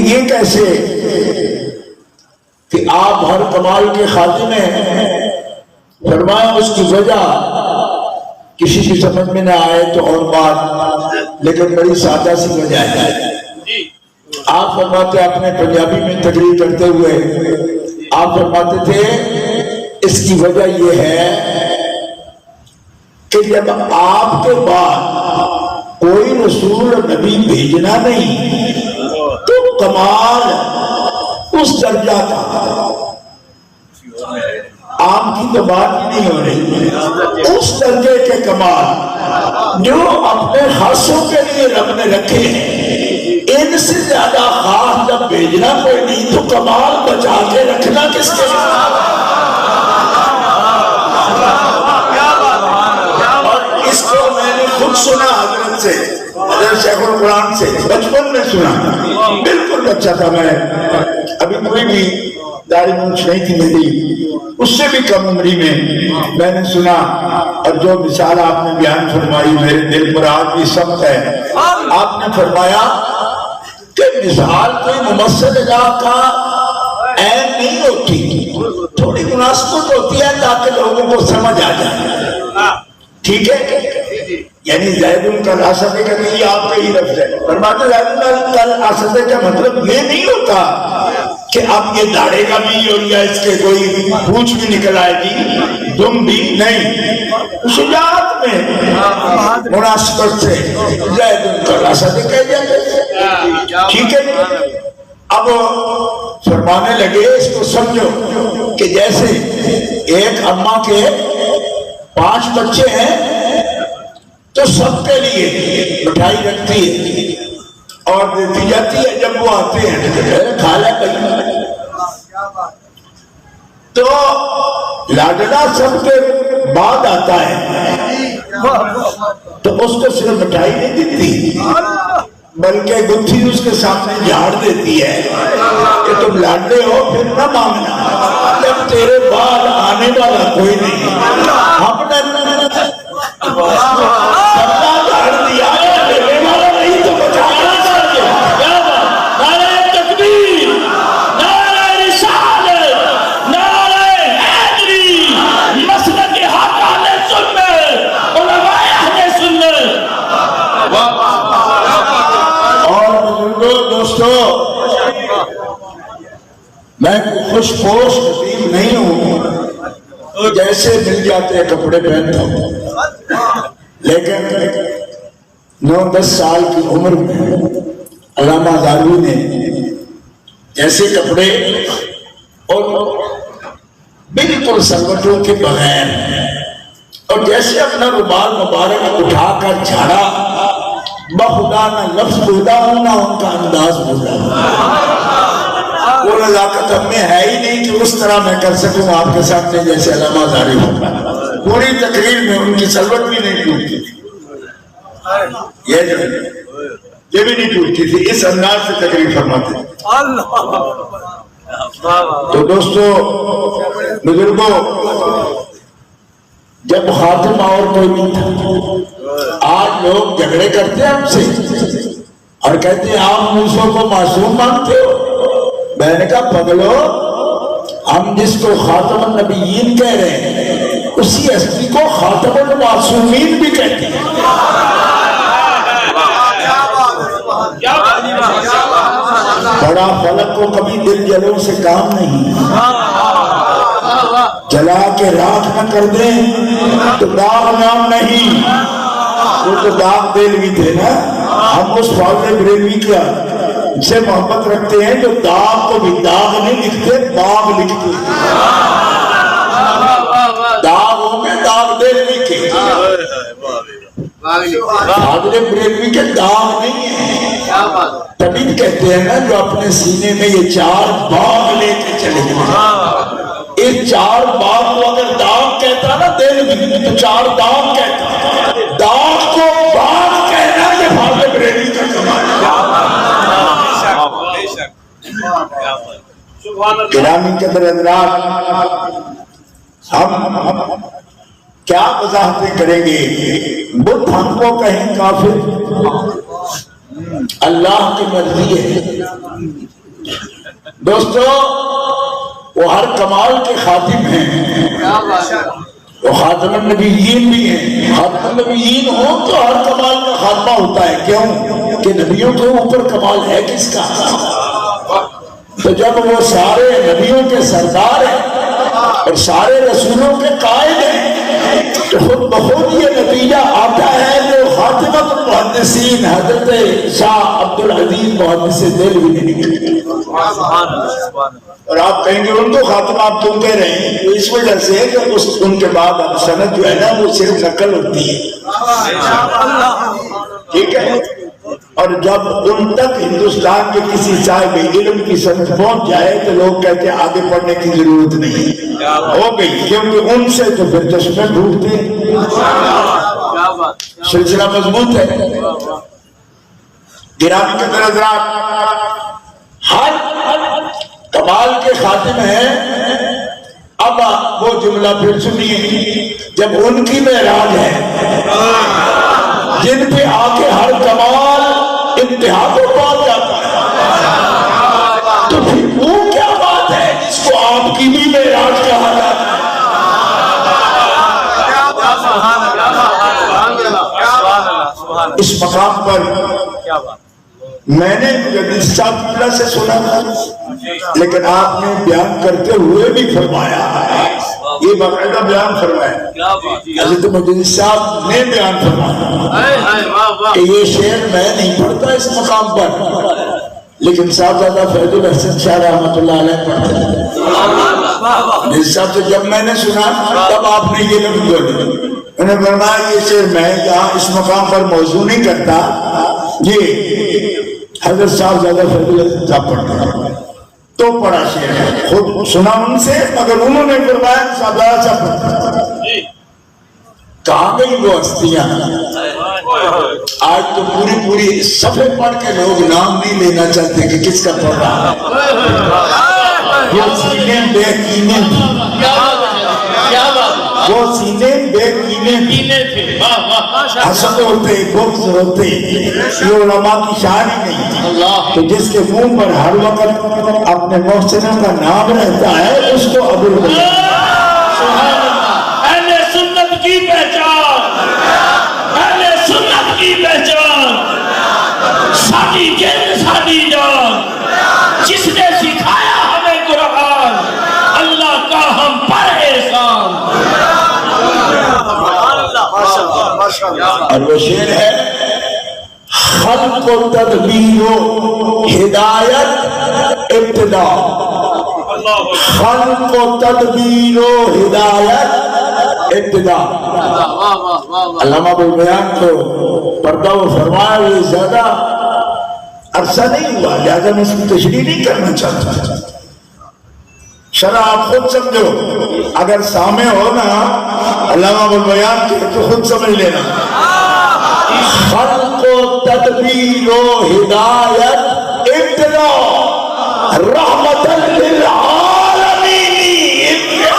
یہ کیسے کہ آپ ہر کمال کے خاتم ہیں؟ فرمایا اس کی وجہ کسی کی سمجھ میں نہ آئے تو اور بات، لیکن بڑی سادہ سی وجہ ہے۔ آپ فرماتے اپنے پنجابی میں تقریر کرتے ہوئے آپ فرماتے تھے اس کی وجہ یہ ہے کہ جب آپ کے بعد کوئی رسول نبی بھیجنا نہیں تو کمال اس درجہ کا، آپ کی تو بات ہی نہیں ہو رہی، اس درجے کے کمال جو اپنے خاصوں کے لیے رب نے رکھے ہیں، ان سے زیادہ خاص جب بھیجنا کوئی نہیں تو کمال بچا کے رکھنا کس کے لیے؟ اور اس کو میں نے خود سنا حضرت سے، حضرت شیخ القرآن سے، بچپن میں سنا، بالکل بچہ تھا میں، ابھی کوئی بھی داڑھی مونچھ نہیں تھی میری، اس سے بھی کم عمری میں نے سنا، اور جو مثال آپ نے بیان فرمائی میرے دل پر آج بھی سخت ہے۔ آپ نے فرمایا کہ مثال کوئی ممثل الہ کا عین نہیں ہوتی، تھوڑی مناسبت ہوتی ہے تاکہ لوگوں کو سمجھ آ جائے، ٹھیک ہے؟ یعنی زید کل اسد کا نہیں، آپ کا ہی لفظ ہے، فرماتے زید کل اسد کا مطلب یہ نہیں ہوتا کہ اب یہ داڑھے کا بھی اور یا اس کے کوئی پونچھ بھی نکل آئے گی، دم بھی نہیں، شجاعت میں مناسبت سے زید کل اسد کہہ جاتے، ٹھیک ہے؟ اب فرمانے لگے اس کو سمجھو کہ جیسے ایک اماں کے 5 بچے ہیں تو سب کے لیے مٹھائی رکھتی ہے اور دیتی جاتی ہے، جب وہ آتے ہیں کھا لے بھائی، تو لاڈلا سب کے بعد آتا ہے تو اس کو صرف مٹھائی نہیں دیتی بلکہ گتھی اس کے سامنے جھاڑ دیتی ہے کہ تم لاڈلے ہو پھر نہ مانگنا، جب تیرے بعد آنے والا کوئی نہیں، ہم نے جھاڑ دیا میرے والا نہیں تو بچانا چاہیے۔ نعرہ تکبیر، نعرہ رسالت، نعرہ حیدری، مسلک حقانی سنت، علماء اہل سنت۔ اور بزرگوں دوستو، میں خوش پوش خطیب نہیں ہوں، جیسے مل جاتے کپڑے پہنتا ہوں، لیکن 9-10 سال کی عمر میں علامہ ہزاروی نے جیسے کپڑے اور بالکل سلوٹوں کے بغیر اور جیسے اپنا رومال مبارک اٹھا کر جھاڑا، بخدا نہ لفظ بولا ہوں نہ ان کا انداز بولا ہوں، وہ نزاکت ہم میں ہے ہی نہیں کہ اس طرح میں کر سکوں آپ کے سامنے جیسے علامہ ہزاروی ہوتا۔ پوری تقریر میں ان کی سلوٹ بھی نہیں ٹوٹتی تھی، یہ بھی نہیں ٹوٹتی تھی، اس انداز سے تقریر فرماتے تھے۔ تو دوستو بزرگوں، جب خاتمہ اور کوئی نہیں تھا، آج لوگ جھگڑے کرتے ہیں ہم سے اور کہتے ہیں آپ موسیٰ کو معصوم مانتے ہو۔ میں نے کہا پگلو، ہم جس کو خاتم النبیین کہہ رہے ہیں اسی ہستی کو خاتم المعصومین بھی کہتے ہیں۔ بڑا فلک کو کبھی دل جلوں سے کام نہیں، جلا کے راکھ نہ کر دیں تو داغ نام نہیں، وہ تو داغ دلوی تھے نا، ہم اس فاضل بریلوی کا سے محبت رکھتے ہیں جو داغ کو بھی داغ نہیں لکھتے، باغ لکھتے، داغ ہوں گے داغ دلوی کے، فاضل بریلوی کے داغ نہیں ہے، تبھی کہتے ہیں نا جو اپنے سینے میں یہ 4 باغ لے کے چلے گئے، یہ 4 باغ کو اگر داغ کہتا نا دلوی تو 4 داغ کہتا، داغ کو باغ کہنا یہ فاضل بریلوی کا کمال ہے۔ گرامی قدر حضرات، ہم کیا وضاحتیں کریں گے؟ بدھ ہم کو کہیں کافر، اللہ کی مرضی ہے دوستو، وہ ہر کمال کے خاتم ہیں، وہ خاتم النبیین بھی ہیں۔ خاتم النبیین ہو تو ہر کمال کا خاتمہ ہوتا ہے، کیوں کہ نبیوں کے اوپر کمال ہے کس کا؟ تو جب وہ سارے نبیوں کے سردار ہیں اور سارے رسولوں کے قائد ہیں تو خود بخود یہ نتیجہ آتا ہے جو خاتمۃ المحدثین حضرت شاہ عبد العزیز محدث دہلوی نے نکلی۔ اور آپ کہیں گے ان کو خاتمہ آپ کیوں کہہ رہے ہیں؟ تو اس وجہ سے ہے کہ ان کے بعد اب سند جو ہے نا وہ صرف نقل ہوتی ہے، ٹھیک ہے؟ اور جب ان تک ہندوستان کے کسی صاحب علم کی سند پہنچ جائے تو لوگ کہتے ہیں آگے پڑھنے کی ضرورت نہیں، ہو گئی، کیونکہ ان سے تو پھر چشمے ڈھونڈتے ہیں، سلسلہ مضبوط ہے۔ گرامی کے حضرات، ہر کمال کے خاتم ہیں۔ اب وہ جملہ پھر سنیے، جب ان کی معراج ہے جن پہ آ کے ہر کمال انتہا کو پہنچ جاتا ہے، تو پھر وہ کیا بات ہے جس کو آپ کی بھی معراج کہا جاتا ہے؟ اس مقام پر میں نے مجدد صاحب اللہ سے سنا تھا، لیکن آپ نے بیان کرتے ہوئے بھی فرمایا، یہ باقاعدہ بیان فرمایا، حضرت مجدد صاحب نے بیان فرمایا کہ یہ شعر میں نہیں پڑھتا اس مقام پر، لیکن صاحبزادہ فیض الحسن شاہ رحمۃ اللہ علیہ پڑھتے ہیں۔ جس صاحب سے جب میں نے سنا تب آپ نے یہ لفظ بولے، انہوں نے فرمایا یہ شعر میں یہاں اس مقام پر موضوع نہیں کرتا، یہ حضرت صاحبزادہ فیض الحسن صاحب پڑھتے ہیں، تو پڑھا شعر ہے، خود سنا ان سے، مگر انہوں نے فرمایا صاحبزادہ صاحب پڑھتے ہیں۔ کہاں گئی وہ ہستیاں؟ آج تو پوری صفحے پڑھ کے لوگ نام نہیں لینا چاہتے کہ کس کا پڑھ رہا ہے۔ وہ سینے بے کینے وہ سینے بے کینے تھے، حسد ہوتے، بغض ہوتے، یہ علماء کی شاعری نہیں تھی۔ تو جس کے منہ پر ہر وقت اپنے محسنوں کا نام رہتا ہے اس کو ابو البیان۔ اہل سنت کی پہچان، اہل سنت کی پہچان، ساڈی جن ساڈی جان، جس نے سکھایا ہمیں قرآن، اللہ کا ہم پر احسان۔ اور وہ شعر ہے، خلق و تدبیر و ہدایت ابتدا، خلق و تدبیر و ہدایت ابتدا۔ علامہ ابوالبیان کو پردہ و فرمایا یہ زیادہ عرصہ نہیں ہوا، لہذا میں اس کی تشریح نہیں کرنا چاہتا۔ شرح آپ خود سمجھو، اگر سامع ہو نا علامہ ابوالبیان کے تو خود سمجھ لینا۔ خلق و تدبیر و ہدایت ابتدا، رحمت للعالمین ابتدا۔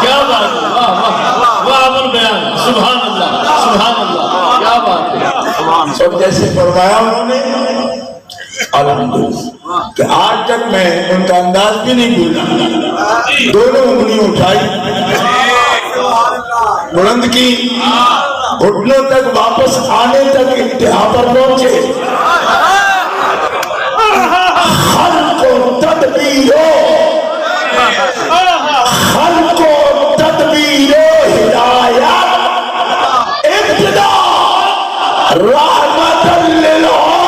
کیا بات ہے، واہ ابوالبیان، سبحان اللہ، سبحان اللہ، کیا بات ہے۔ سب جیسے فرمایا انہوں نے الحمدللہ کہ آج تک میں ان کا انداز بھی نہیں بھولا، دونوں انگلیاں اٹھائی بلند کی، گھٹنوں تک واپس آنے تک انتہا پر پہنچے۔ خلق و تدبیر خلق و تدبیر ہدایت ابتدا، رحمت للعالمین۔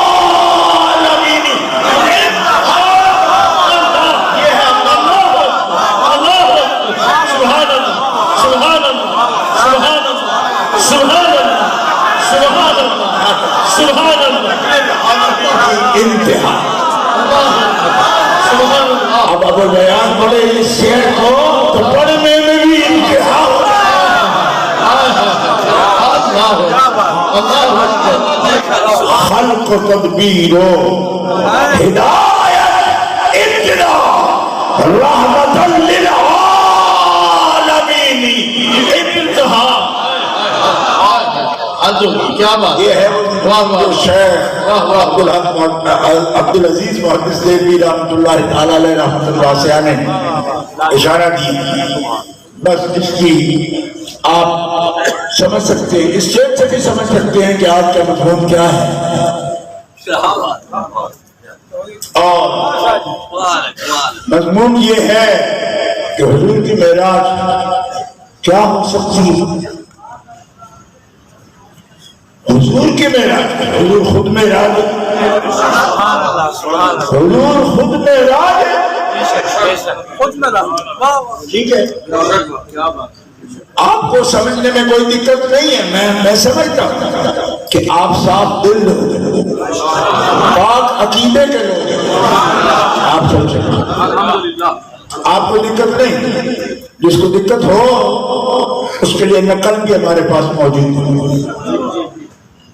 انتہا۔ اب ابوالبیان پڑھے اس شعر کو تو پڑھنے میں بھی انتہا۔ خلق و تدبیر و ہدایت ابتدا، رحمت للعالمین انتہا۔ بات ہوگی. کیا بات. یہ ہے وہ شیخ عبدالعزیز محدث دہلوی رحمۃ اللہ تعالی علیہ رحمۃ اللہ سے نے اشارہ کیا. بس اس کی آپ سمجھ سکتے ہیں، اس شعر سے بھی سمجھ سکتے ہیں کہ آج کا مضمون کیا ہے. اور مضمون یہ ہے کہ حضور کی معراج کیا ہو سکتی ہے. حضور کی معراج، حضور خود معراج، حضور خود معراج ہے. ٹھیک ہے، آپ کو سمجھنے میں کوئی دقت نہیں ہے. میں سمجھتا ہوں کہ آپ صاف دل لوگ، پاک عقیدے کے لوگ، آپ سمجھیں، آپ کو دقت نہیں. جس کو دقت ہو اس کے لیے نقل بھی ہمارے پاس موجود ہے،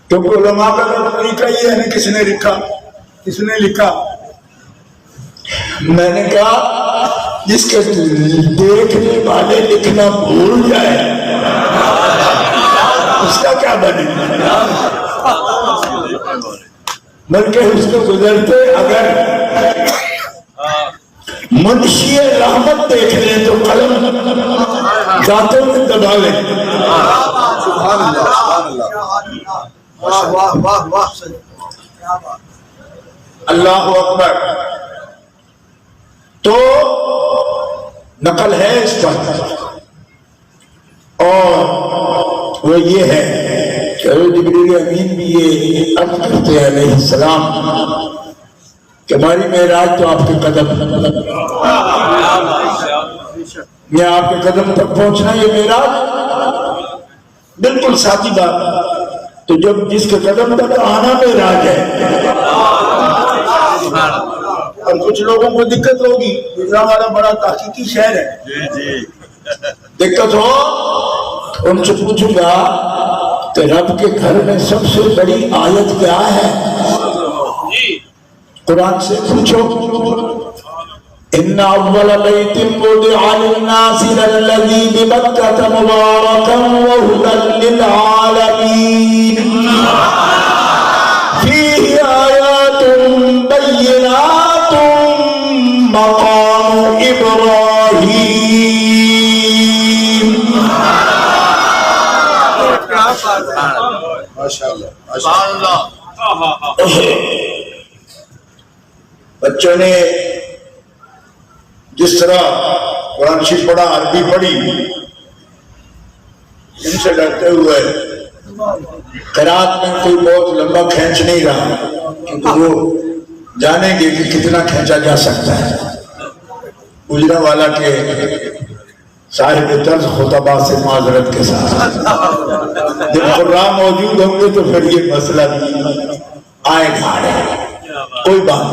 کیونکہ علماء کا طریقہ یہ ہے نا، کس نے لکھا. میں نے کہا جس کے دیکھنے والے لکھنا بھول جائے اس کا کیا بنے، بلکہ اس کو گزرتے اگر منشی رحمت دیکھ لیں تو قلم دانتوں میں دبا لیں. اللہ اکبر. تو نقل ہے اس پر، اور وہ یہ ہے کہ جبریل امین بھی یہ عرض کرتے ہیں علیہ السلام کہ ہماری معراج تو آپ کے قدم، میں آپ کے قدم تک پہنچنا یہ معراج بالکل ساتھی بات. تو جب جس کے قدم تک آنا معراج ہے، اور کچھ لوگوں کو دقت ہوگی، ہمارا بڑا تحقیقی شہر ہے، دقت ہو ان سے پوچھوں گا کہ رب کے گھر میں سب سے بڑی آیت کیا ہے. قرآن سے پوچھو. ان اول بیت وضع للناس للذی ببکۃ مبارکا وہدی للعالمین فیہ آیات بینات مقام ابراہیم. بچوں نے جس طرح قرآن شریف پڑھا، عربی پڑھی، ان سے ڈرتے ہوئے قرات میں کوئی بہت لمبا کھینچ نہیں رہا، کیونکہ وہ جانیں گے کہ کتنا کھینچا جا سکتا ہے. گجرا والا کے صاحب طرز خطبہ سے معذرت کے ساتھ جب قرآن موجود ہوں گے تو پھر یہ مسئلہ آئے گا، کوئی بات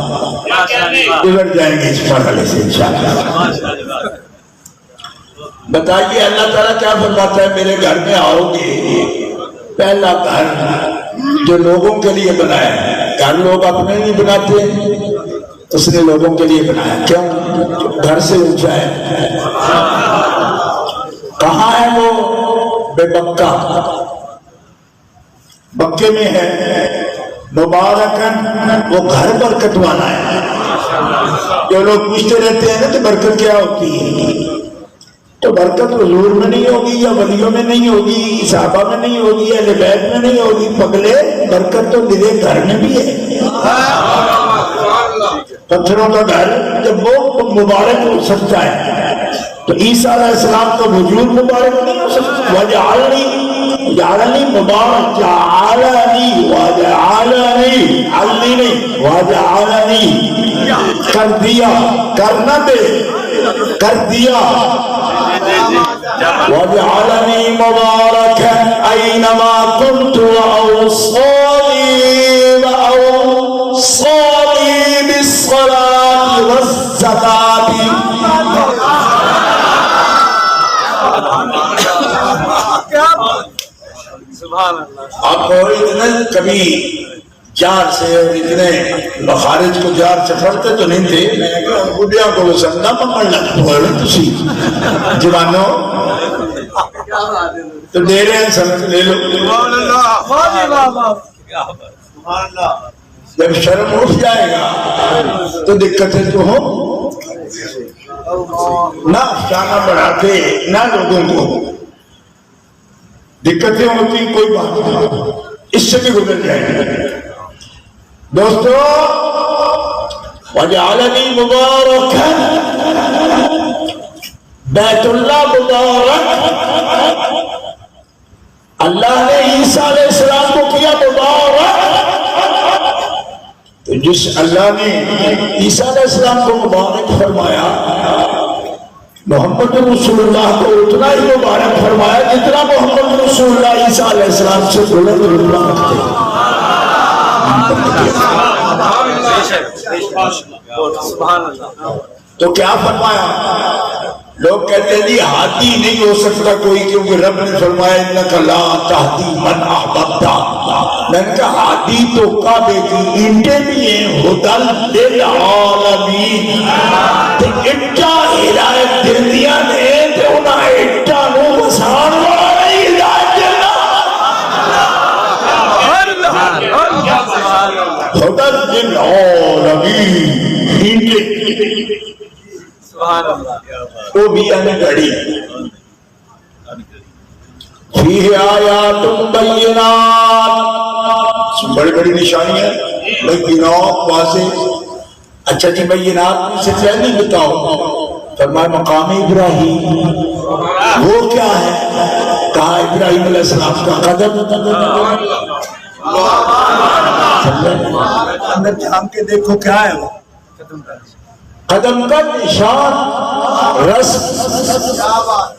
گزر جائیں گے اس مرحلے سے انشاءاللہ. بتائیے اللہ تعالیٰ کیا فرماتا ہے، میرے گھر میں آؤ گے، پہلا گھر جو لوگوں کے لیے بنایا ہے. گھر لوگ اپنے نہیں بناتے، اس نے لوگوں کے لیے بنایا. کیوں؟ گھر سے اونچا ہے. کہاں ہے وہ؟ بے بکہ، بکے میں ہے. مبارکن، وہ گھر برکت والا ہے. جو لوگ پوچھتے رہتے ہیں نا کہ برکت کیا ہوتی ہے، تو برکت حضور میں نہیں ہوگی، یا ولیوں میں نہیں ہوگی، صحابہ میں نہیں ہوگی، اہل بیت میں نہیں ہوگی. پگلے برکت تو میرے گھر میں بھی ہے. پتھروں کا گھر جب وہ مبارک ہو سکتا ہے تو عیسیٰ علیہ السلام کا وجود مبارک نہیں ہو سکتا. وجعلنی مبارک، جعلنی وجعلنی، علنی نہیں، وجعلنی، کر دیا، کرنا دے، کر دیا. وجعلنی مبارکا اینما کنت واوصانی بالصلاة والزکاة. آپ کو اتنے کبھی جار سے اور اتنے مخارج کو جار سے پڑھتے تو نہیں تھے. میں بڑھیا کو سمجھا پکڑ لگتا تھی جوانوں. تو دے رہے ہیں سمجھ لے لو. جب شرم اٹھ جائے گا تو دقتیں تو ہوں نہ شانہ بڑھاتے نہ لوگوں کو دقتیں ہوتی کوئی بات نہیں اس سے بھی گزر جائے گی. دوستو وَجَعَلَنِي مُبَارَكًا بیت اللہ مبارک. اللہ نے عیسیٰ علیہ السلام کو کیا مبارک. تو جس اللہ نے عیسیٰ علیہ السلام کو مبارک فرمایا محمد رسول اللہ کو اتنا ہی مبارک فرمایا جتنا محمد رسول اللہ عیسیٰ علیہ السلام سے بلند رتبہ رکھتے. تو کیا فرمایا؟ لوگ کہتے ہیں جی ہادی نہیں ہو سکتا کوئی کیونکہ رب نے فرمایا انک لا تہدی من احببت. میں نے کہا ہادی تو کعبے کی اینٹیں بھی ہیں ہدل للعالمین تے اٹا ہدایت دندیاں نے تے انہاں اٹا نو وسان والا ہدایت دینا. ہدل للعالمین اینٹیں وہ بھی آنے گھڑی فیہ آیات بینات بڑی بڑی نشانی ہے بینات واضح. اچھا جی بینات سے کیا نہیں بتاؤ فرمایا مقام ابراہیم وہ کیا ہے؟ کہا ابراہیم علیہ السلام کا قدم. اندر جھانک کے دیکھو کیا ہے وہ قدم کا نشان رسم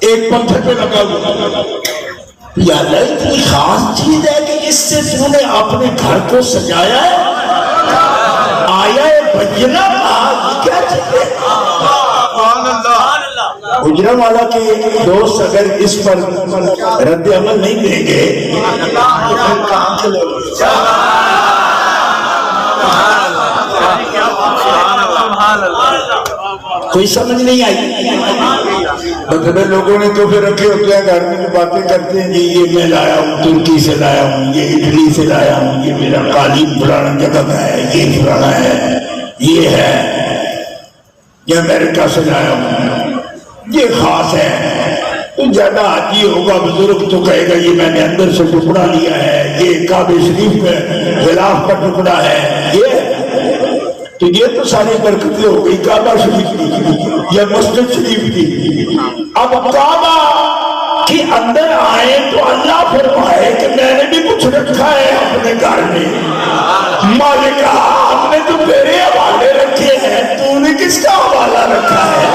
ایک پتھر پہ لگا ہوا. یا اللہ اتنی خاص چیز ہے کہ اس سے تو نے اپنے گھر کو سجایا ہے. آیا بجنا کیا چیز ہے؟ اجرا والا کے دوست اگر اس پر رد عمل نہیں دیں گے کہاں سے لوگ کوئی سمجھ نہیں آئی. مطلب لوگوں نے تو پھر رکھے ہوتے ہیں گھر میں باتیں کرتے ہیں جی یہ میں لایا ہوں ترکی سے لایا ہوں یہ اٹلی سے لایا ہوں یہ میرا قالین فلانا جگہ کا ہے یہ فلانا ہے یہ ہے یہ امریکہ سے لایا ہوں یہ خاص ہے. تو زیادہ حاجی ہوگا بزرگ تو کہے گا یہ میں نے اندر سے ٹکڑا لیا ہے یہ کعبہ شریف میں غلاف کا ٹکڑا ہے یہ. تو یہ تو ساری برکتیں ہو گئی کعبہ شریف کی یا مسجد شریف کی. اب کعبہ کے اندر آئے تو اللہ فرمائے کہ میں نے بھی کچھ رکھا ہے اپنے گھر میں. مالک آپ نے تو میرے حوالے رکھے ہیں تو نے کس کا حوالہ رکھا ہے؟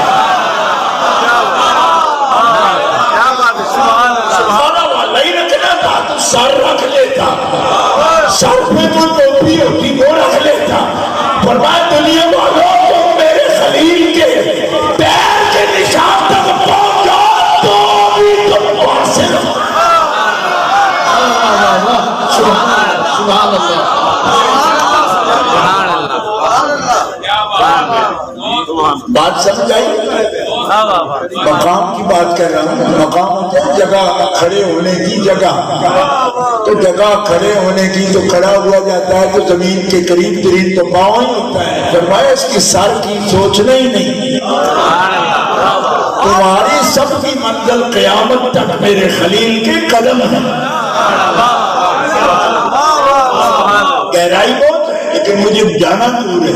حوالہ ہی رکھنا تھا تو سر رکھ لیتا. سر پہ تو ٹوپی ہوتی وہ رکھ لیتا. فرمایا دنیا والوں کو میرے خلیل کے پیر کے نشان تک پہنچا تو بھی تم پہنچ سے رہو. سبحان اللہ. بات سمجھ آئی؟ مقام کی بات کر رہا ہوں. مقام ہوتا ہے جگہ کھڑے ہونے کی جگہ. تو جگہ کھڑے ہونے کی تو کھڑا ہوا جاتا ہے تو زمین کے قریب ترین تو پاؤں ہی ہوتا ہے. فرمایا اس کی سر کی سوچنا ہی نہیں. تمہاری سب کی منزل قیامت تک میرے خلیل کے قدم ہے. گہرائی بہت ہے لیکن مجھے جانا دور ہے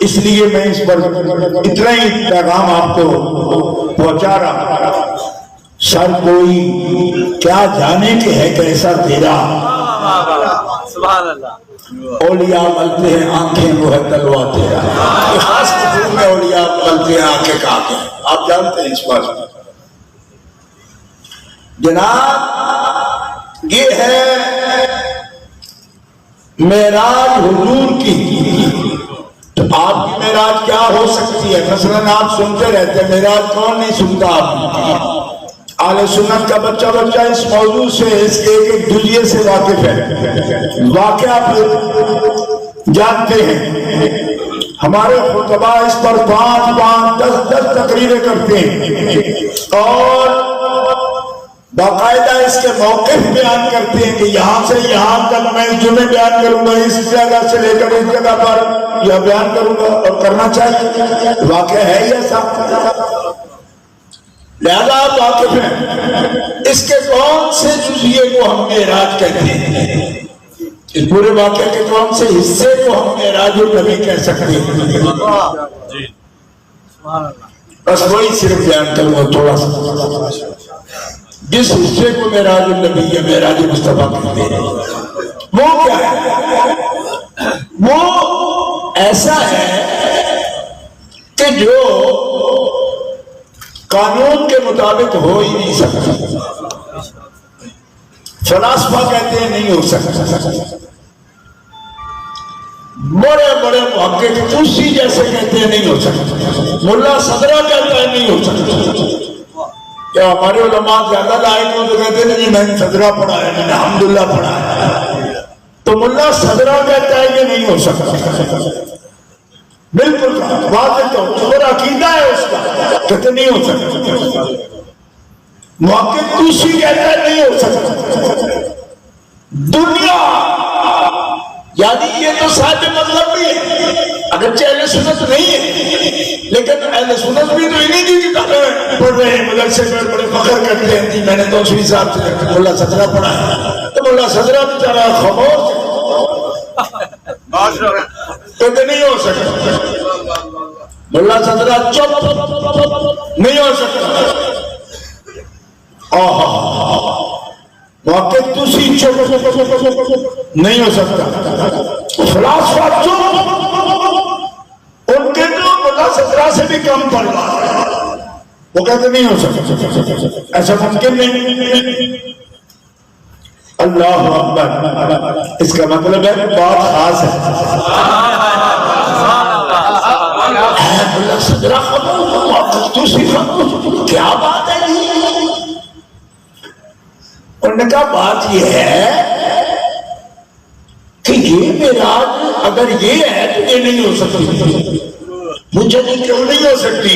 اس لیے میں اس پر اتنا ہی پیغام آپ کو پہنچا رہا. سر کوئی کیا جانے کے ہے کیسا تیرا. سبحان اللہ. اولیاء ملتے ہیں آنکھیں وہ ہے تلوا تیرا. خاص قسم میں اولیاء ملتے ہیں آنکھیں کہاں کے آپ جانتے ہیں اس بات میں. جناب یہ ہے معراج حضور کی. تو آپ کی معراج کیا ہو سکتی ہے؟ مثلا آپ سنتے رہتے ہیں معراج کون نہیں سنتا. آپ اہل سنت کا بچہ اس موضوع سے اس کے ایک جزیے سے واقف ہے. واقعہ پھر جانتے ہیں. ہمارے خطبہ اس پر 5 10 تقریریں کرتے ہیں اور باقاعدہ اس کے موقف بیان کرتے ہیں کہ یہاں سے یہاں تک میں جمعے بیان کروں گا، اس جگہ سے لے کر اس جگہ پر یا بیان کروں گا، اور کرنا چاہیے، واقع ہے ہی ایسا، لہذا آپ واقف ہیں۔ اس کے کون سے جزئیے کو ہم معراج کہتے ہیں؟ اس پورے واقعے کے کون سے حصے کو ہم معراج النبی کہہ سکتے ہیں؟ بس وہی صرف بیان کروں گا تھوڑا سا، جس حصے کو معراج النبی یا معراج مصطفیٰ کہتے ہیں وہ کیا ہے؟ وہ ایسا ہے کہ جو قانون کے مطابق ہو ہی نہیں سکتا۔ فلاسفہ کہتے ہیں نہیں ہو سکتا، بڑے بڑے محقق توسی جیسے کہتے ہیں نہیں ہو سکتا، ملا صدرہ کہتا ہے نہیں ہو سکتا۔ کیا ہمارے علماء زیادہ لائق ہوں تو کہتے ہیں جی میں نے صدرہ پڑھا ہے، میں نے الحمدللہ پڑھا ہے، تو ملا صدرہ کہتا ہے کہ نہیں ہو سکتا، بالکل واضح تو اور عقیدہ ہے اس کا، کہتے نہیں ہو سکتا۔ محقق توسی کہتا ہے نہیں ہو سکتا۔ دنیا یعنی یہ تو صاحب مطلب بھی ہے، اگرچہ اہل سنت نہیں ہے، لیکن اہل سنت بھی تو انہیں کی کتابیں پڑھ رہے ہیں، مدرسے میں بڑے فخر کرتے ہیں جی میں نے تو شوی صاحب سے ملا صدرہ پڑھا ہے، تو ملا صدرہ بیچارہ خاموش کہتے نہیں ہو سکتا، ملا صدرہ چپ نہیں ہو سکتا، واقع توسی چپ نہیں ہو سکتا، فلاسفہ چپ ان کے جو ملا صدرہ سے بھی کم پڑھ رہا ہے، وہ کہتے نہیں ہو سکتا، ایسا ممکن نہیں۔ اللہ اکبر، اس کا مطلب ہے بات خاص ہے، ملا صدرہ توسی کیا بات ہے؟ انہوں نے کہا بات یہ ہے کہ یہ معراج اگر یہ ہے تو یہ نہیں ہو سکتی، مجھے کیوں نہیں ہو سکتی؟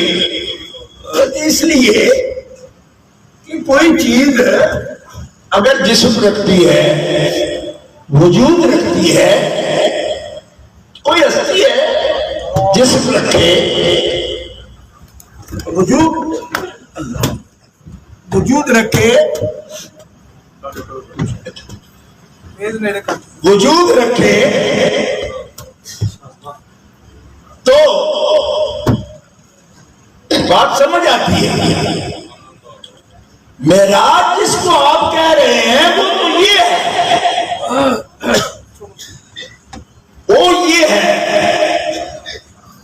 اس لیے کہ کوئی چیز اگر جسم رکھتی ہے، وجود رکھتی ہے، کوئی ہستی ہے جسم رکھے، وجود رکھے، وجود رکھے تو بات سمجھ آتی ہے۔ معراج جس کو آپ کہہ رہے ہیں وہ تو یہ ہے، وہ یہ ہے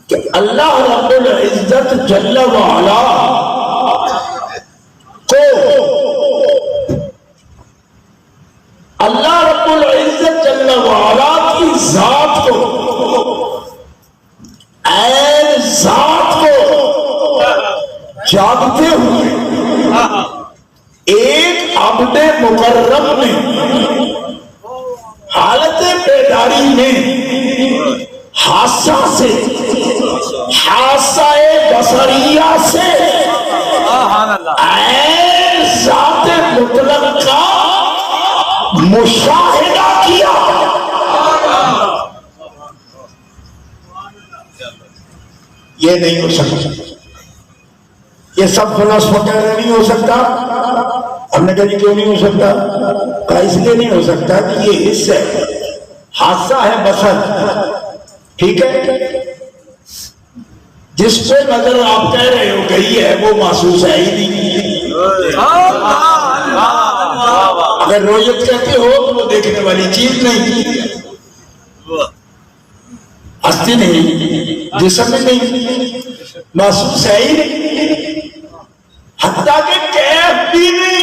کہ اللہ رب العزت جل وعلا کو، اللہ رب العزت جل وعلا کی ذات کو، عین ذات کو جاگتے ہوئے ایک عبد مکرم نے حالت بیداری میں حادثہ سے، حادثہ بصریہ سے عین ذات مطلق کا مشاہدہ کیا۔ یہ نہیں ہو سکتا، یہ سب فلاسفہ کہہ رہے نہیں ہو سکتا۔ ہم نے کہا جی کیوں نہیں ہو سکتا؟ کہا اس لیے نہیں ہو سکتا کہ یہ حصہ ہے، حادثہ ہے بصر، ٹھیک ہے، جس پہ نظر آپ کہہ رہے ہو گئی ہے وہ محسوس ہے ہی نہیں۔ اگر رویت کہتے ہو تو وہ دیکھنے والی چیز نہیں، ہستی نہیں، جسم میں نہیں، محسوس ہے ہی نہیں، حتیٰ کہ کیف بھی نہیں۔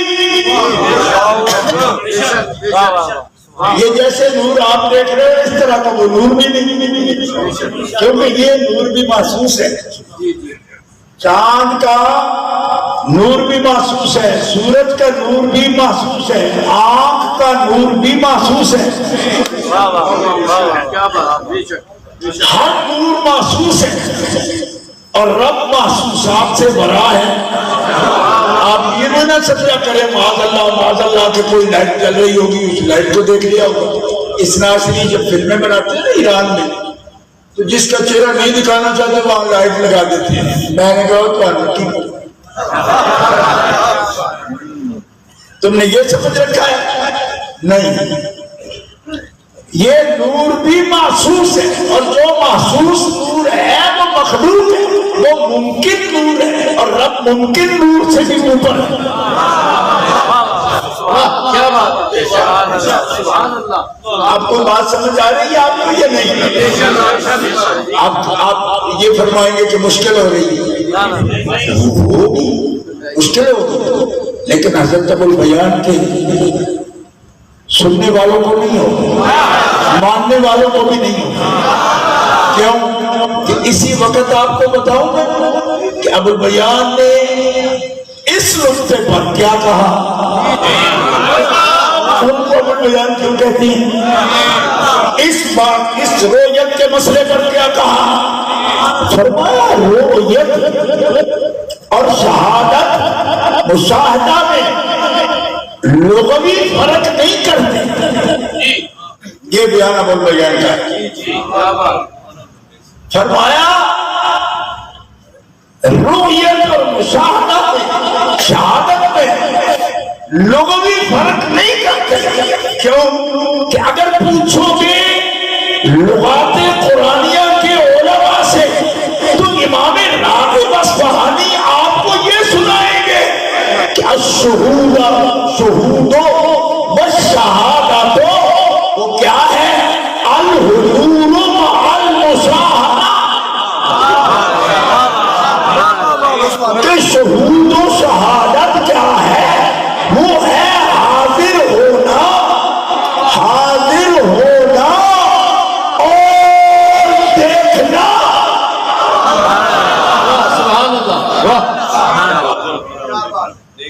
یہ جیسے نور آپ دیکھ رہے ہیں اس طرح کا وہ نور بھی نہیں، کیونکہ یہ نور بھی محسوس ہے، چاند کا نور بھی محسوس ہے، سورج کا نور بھی محسوس ہے، آنکھ کا نور بھی محسوس ہے، ہر نور محسوس ہے، اور رب محسوسات سے بڑا ہے۔ آپ یہ بھی نہ سجدہ کریں معاذ اللہ کہ کوئی لائٹ چل رہی ہوگی اس لائٹ کو دیکھ لیا ہوگا. اس ناصری جب فلمیں بناتے ہیں نا ایران میں تو جس کا چہرہ نہیں دکھانا چاہتے وہاں لائٹ لگا دیتے ہیں. میں نے کہا تو تم نے یہ سمجھ رکھا ہے؟ نہیں، یہ نور بھی محسوس ہے، اور جو محسوس نور ہے وہ مخلوق ہے، وہ ممکن نور ہے، اور رب ممکن نور سے بھی اوپر ہے. کیا بات ہے، سبحان اللہ. آپ کو بات سمجھ آ رہی ہے آپ کو یا نہیں؟ آپ یہ فرمائیں گے کہ مشکل ہو رہی ہے، مشکل ہوگی، لیکن حضرت ابو البیان کے سننے والوں کو نہیں ہو، ماننے والوں کو بھی نہیں ہو. کیوں کہ اسی وقت آپ کو بتاؤں گا کہ ابو البیان نے اس نقطے پر کیا کہا. ان کو ابو البیان کیوں کہتی ہیں؟ اس رویت کے مسئلے پر کیا کہا؟ فرمایا رویت اور شہادت مشاہدہ میں لغوی فرق نہیں کرتے. یہ بیان ابو البیان کا ہے. فرمایا رویت اور مشاہدہ میں شہادت میں لغوی فرق نہیں کرتے. کیوں کہ اگر پوچھو گے لغات قرآنیہ کے علماء سے تو امام راغب اصفہانی آپ کو یہ سنائیں گے کہ الشہود والشہادت وہ کیا ہے؟ الحضور مع المشاہدہ. کہ شہود و شہادت کیا ہے؟ وہ ہے حاضر ہونا اور دیکھنا.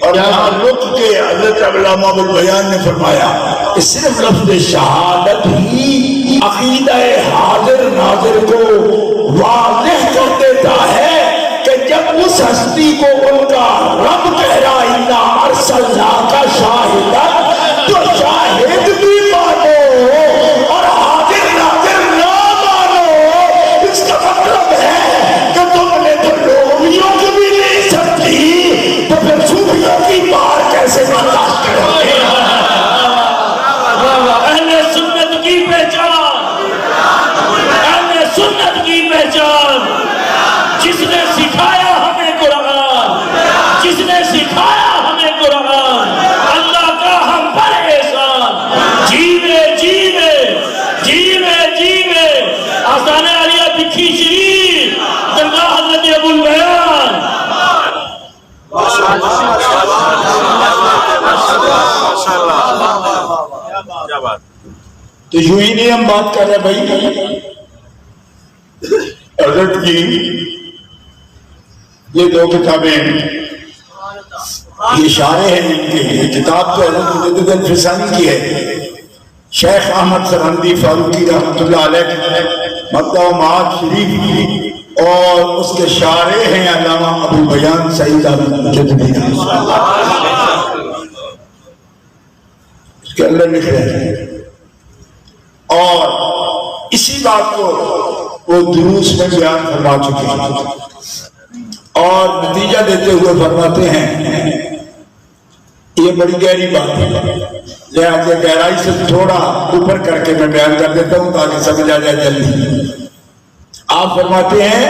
اور یہاں رک کے حضرت علامہ ابو البیان نے فرمایا کہ صرف لفظ شہادت ہی عقیدہ حاضر ناظر کو واضح کر دیتا ہے کہ جب اس ہستی کو ان کا رب کہہ رہا اِنَّا أَرْسَلْنَاكَ شَاهِدًا تو شاہد بھی مانو اور حاضر ناظر نہ مانو. اس کا مطلب ہے کہ تم نے تو لوگیوں کی بھی نہیں سمجھی تو پھر صوفیوں کی بار کیسے برداشت کرو گے؟ اہل سنت کی پہچان، اہل سنت کی پہچان، جس نے سکھایا ہمیں قرآن، جس نے سکھایا ہمیں قرآن، اللہ کا ہم پر احسان. جیوے آستانہ علیہ بکھی شریف درگاہ حضرت ابو البیان. تو یوں ہی نہیں ہم بات کر رہے بھائی. حضرت کی یہ دو کتابیں یہ اشارے ہیں ان کے. یہ کتاب تو حضرت مجدد الفسانی کی ہے، شیخ احمد سرہندی فاروقی رحمۃ اللہ علیہ مکہ و معاد شریف، اور اس کے شارح ہیں علامہ ابو البیان سعید احمد مجددی. اس کے اندر لکھ رہے ہیں اور اسی بات کو وہ دروس میں بیان فرما چکے ہیں اور نتیجہ دیتے ہوئے فرماتے ہیں یہ بڑی گہری بات ہے، لہذا گہرائی سے تھوڑا اوپر کر کے میں بیان کر دیتا ہوں تاکہ سمجھ آ جائے جلدی. آپ فرماتے ہیں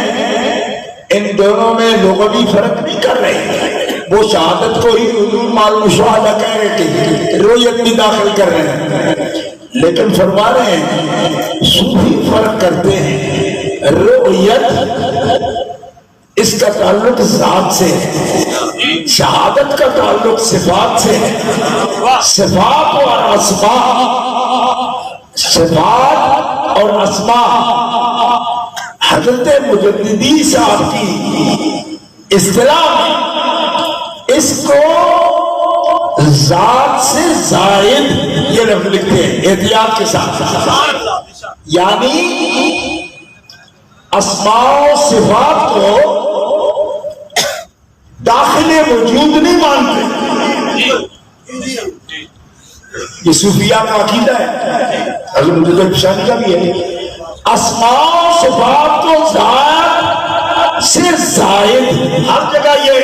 ان دونوں میں لغوی فرق نہیں کر رہے. وہ شہادت کو ہی حضور مال مشاہدہ کہہ رہے کہ رویت بھی داخل کر رہے ہیں، لیکن فرما رہے ہیں صوفی فرق کرتے ہیں. رویت اس کا تعلق ذات سے ہے، شہادت کا تعلق صفات سے ہے. صفات اور اسماء حضرت مجددی صاحب کی اصطلاح میں اس کو ذات سے زائد یہ لفظ لکھتے ہیں احتیاط کے ساتھ، یعنی اسماء و صفات کو داخل وجود نہیں مانتے. یہ صوفیہ کا عقیدہ ہے، حضرت مجدد الفشانی کا بھی ہے. اسماء و صفات کو ذات سے زائد، ہر جگہ یہ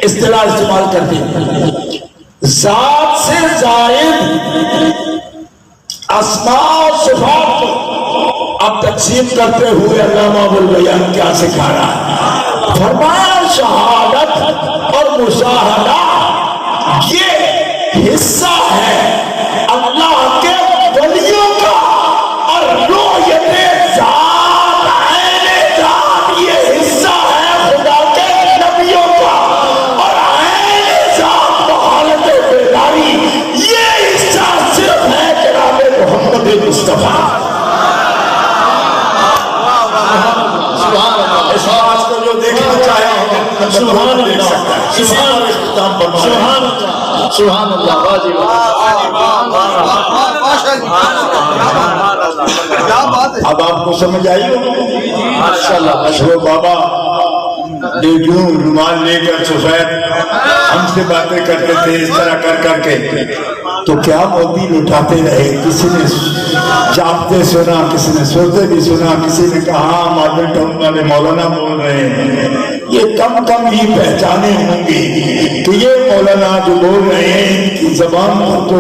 اصطلاح استعمال کرتے ہیں، ذات سے زائد اسماء و صفات کو اب تقسیم کرتے ہوئے علامہ ابوالبیان کیا سکھا رہا ہے؟ فرمایا شہادت اور مشاہدہ یہ حصہ ہے اللہ کے ولیوں کا، اور رؤیت ذات عین ذات یہ حصہ ہے خدا کے نبیوں کا، اور عین ذات بحالت بیداری یہ حصہ صرف ہے جناب محمد مصطفیٰ. اس بات کو جو دیکھنا چاہے سبحان اللہ، سبحان اللہ، سبحان اللہ. اب آپ کو سمجھ آئی ہو؟ وہ بابا دیکھوں رومال لے کر سفید ہم سے باتیں کرتے تھے اس طرح کر کر کے، تو کیا موتی لٹاتے رہے. کسی نے جاپتے سنا، کسی نے سوتے بھی سنا، کسی نے کہا ماڈرن ٹاؤن والے مولانا بول رہے ہیں. یہ کم کم ہی پہچانے ہوں گے کہ یہ مولانا جو بول رہے ہیں ان کی زبان پر تو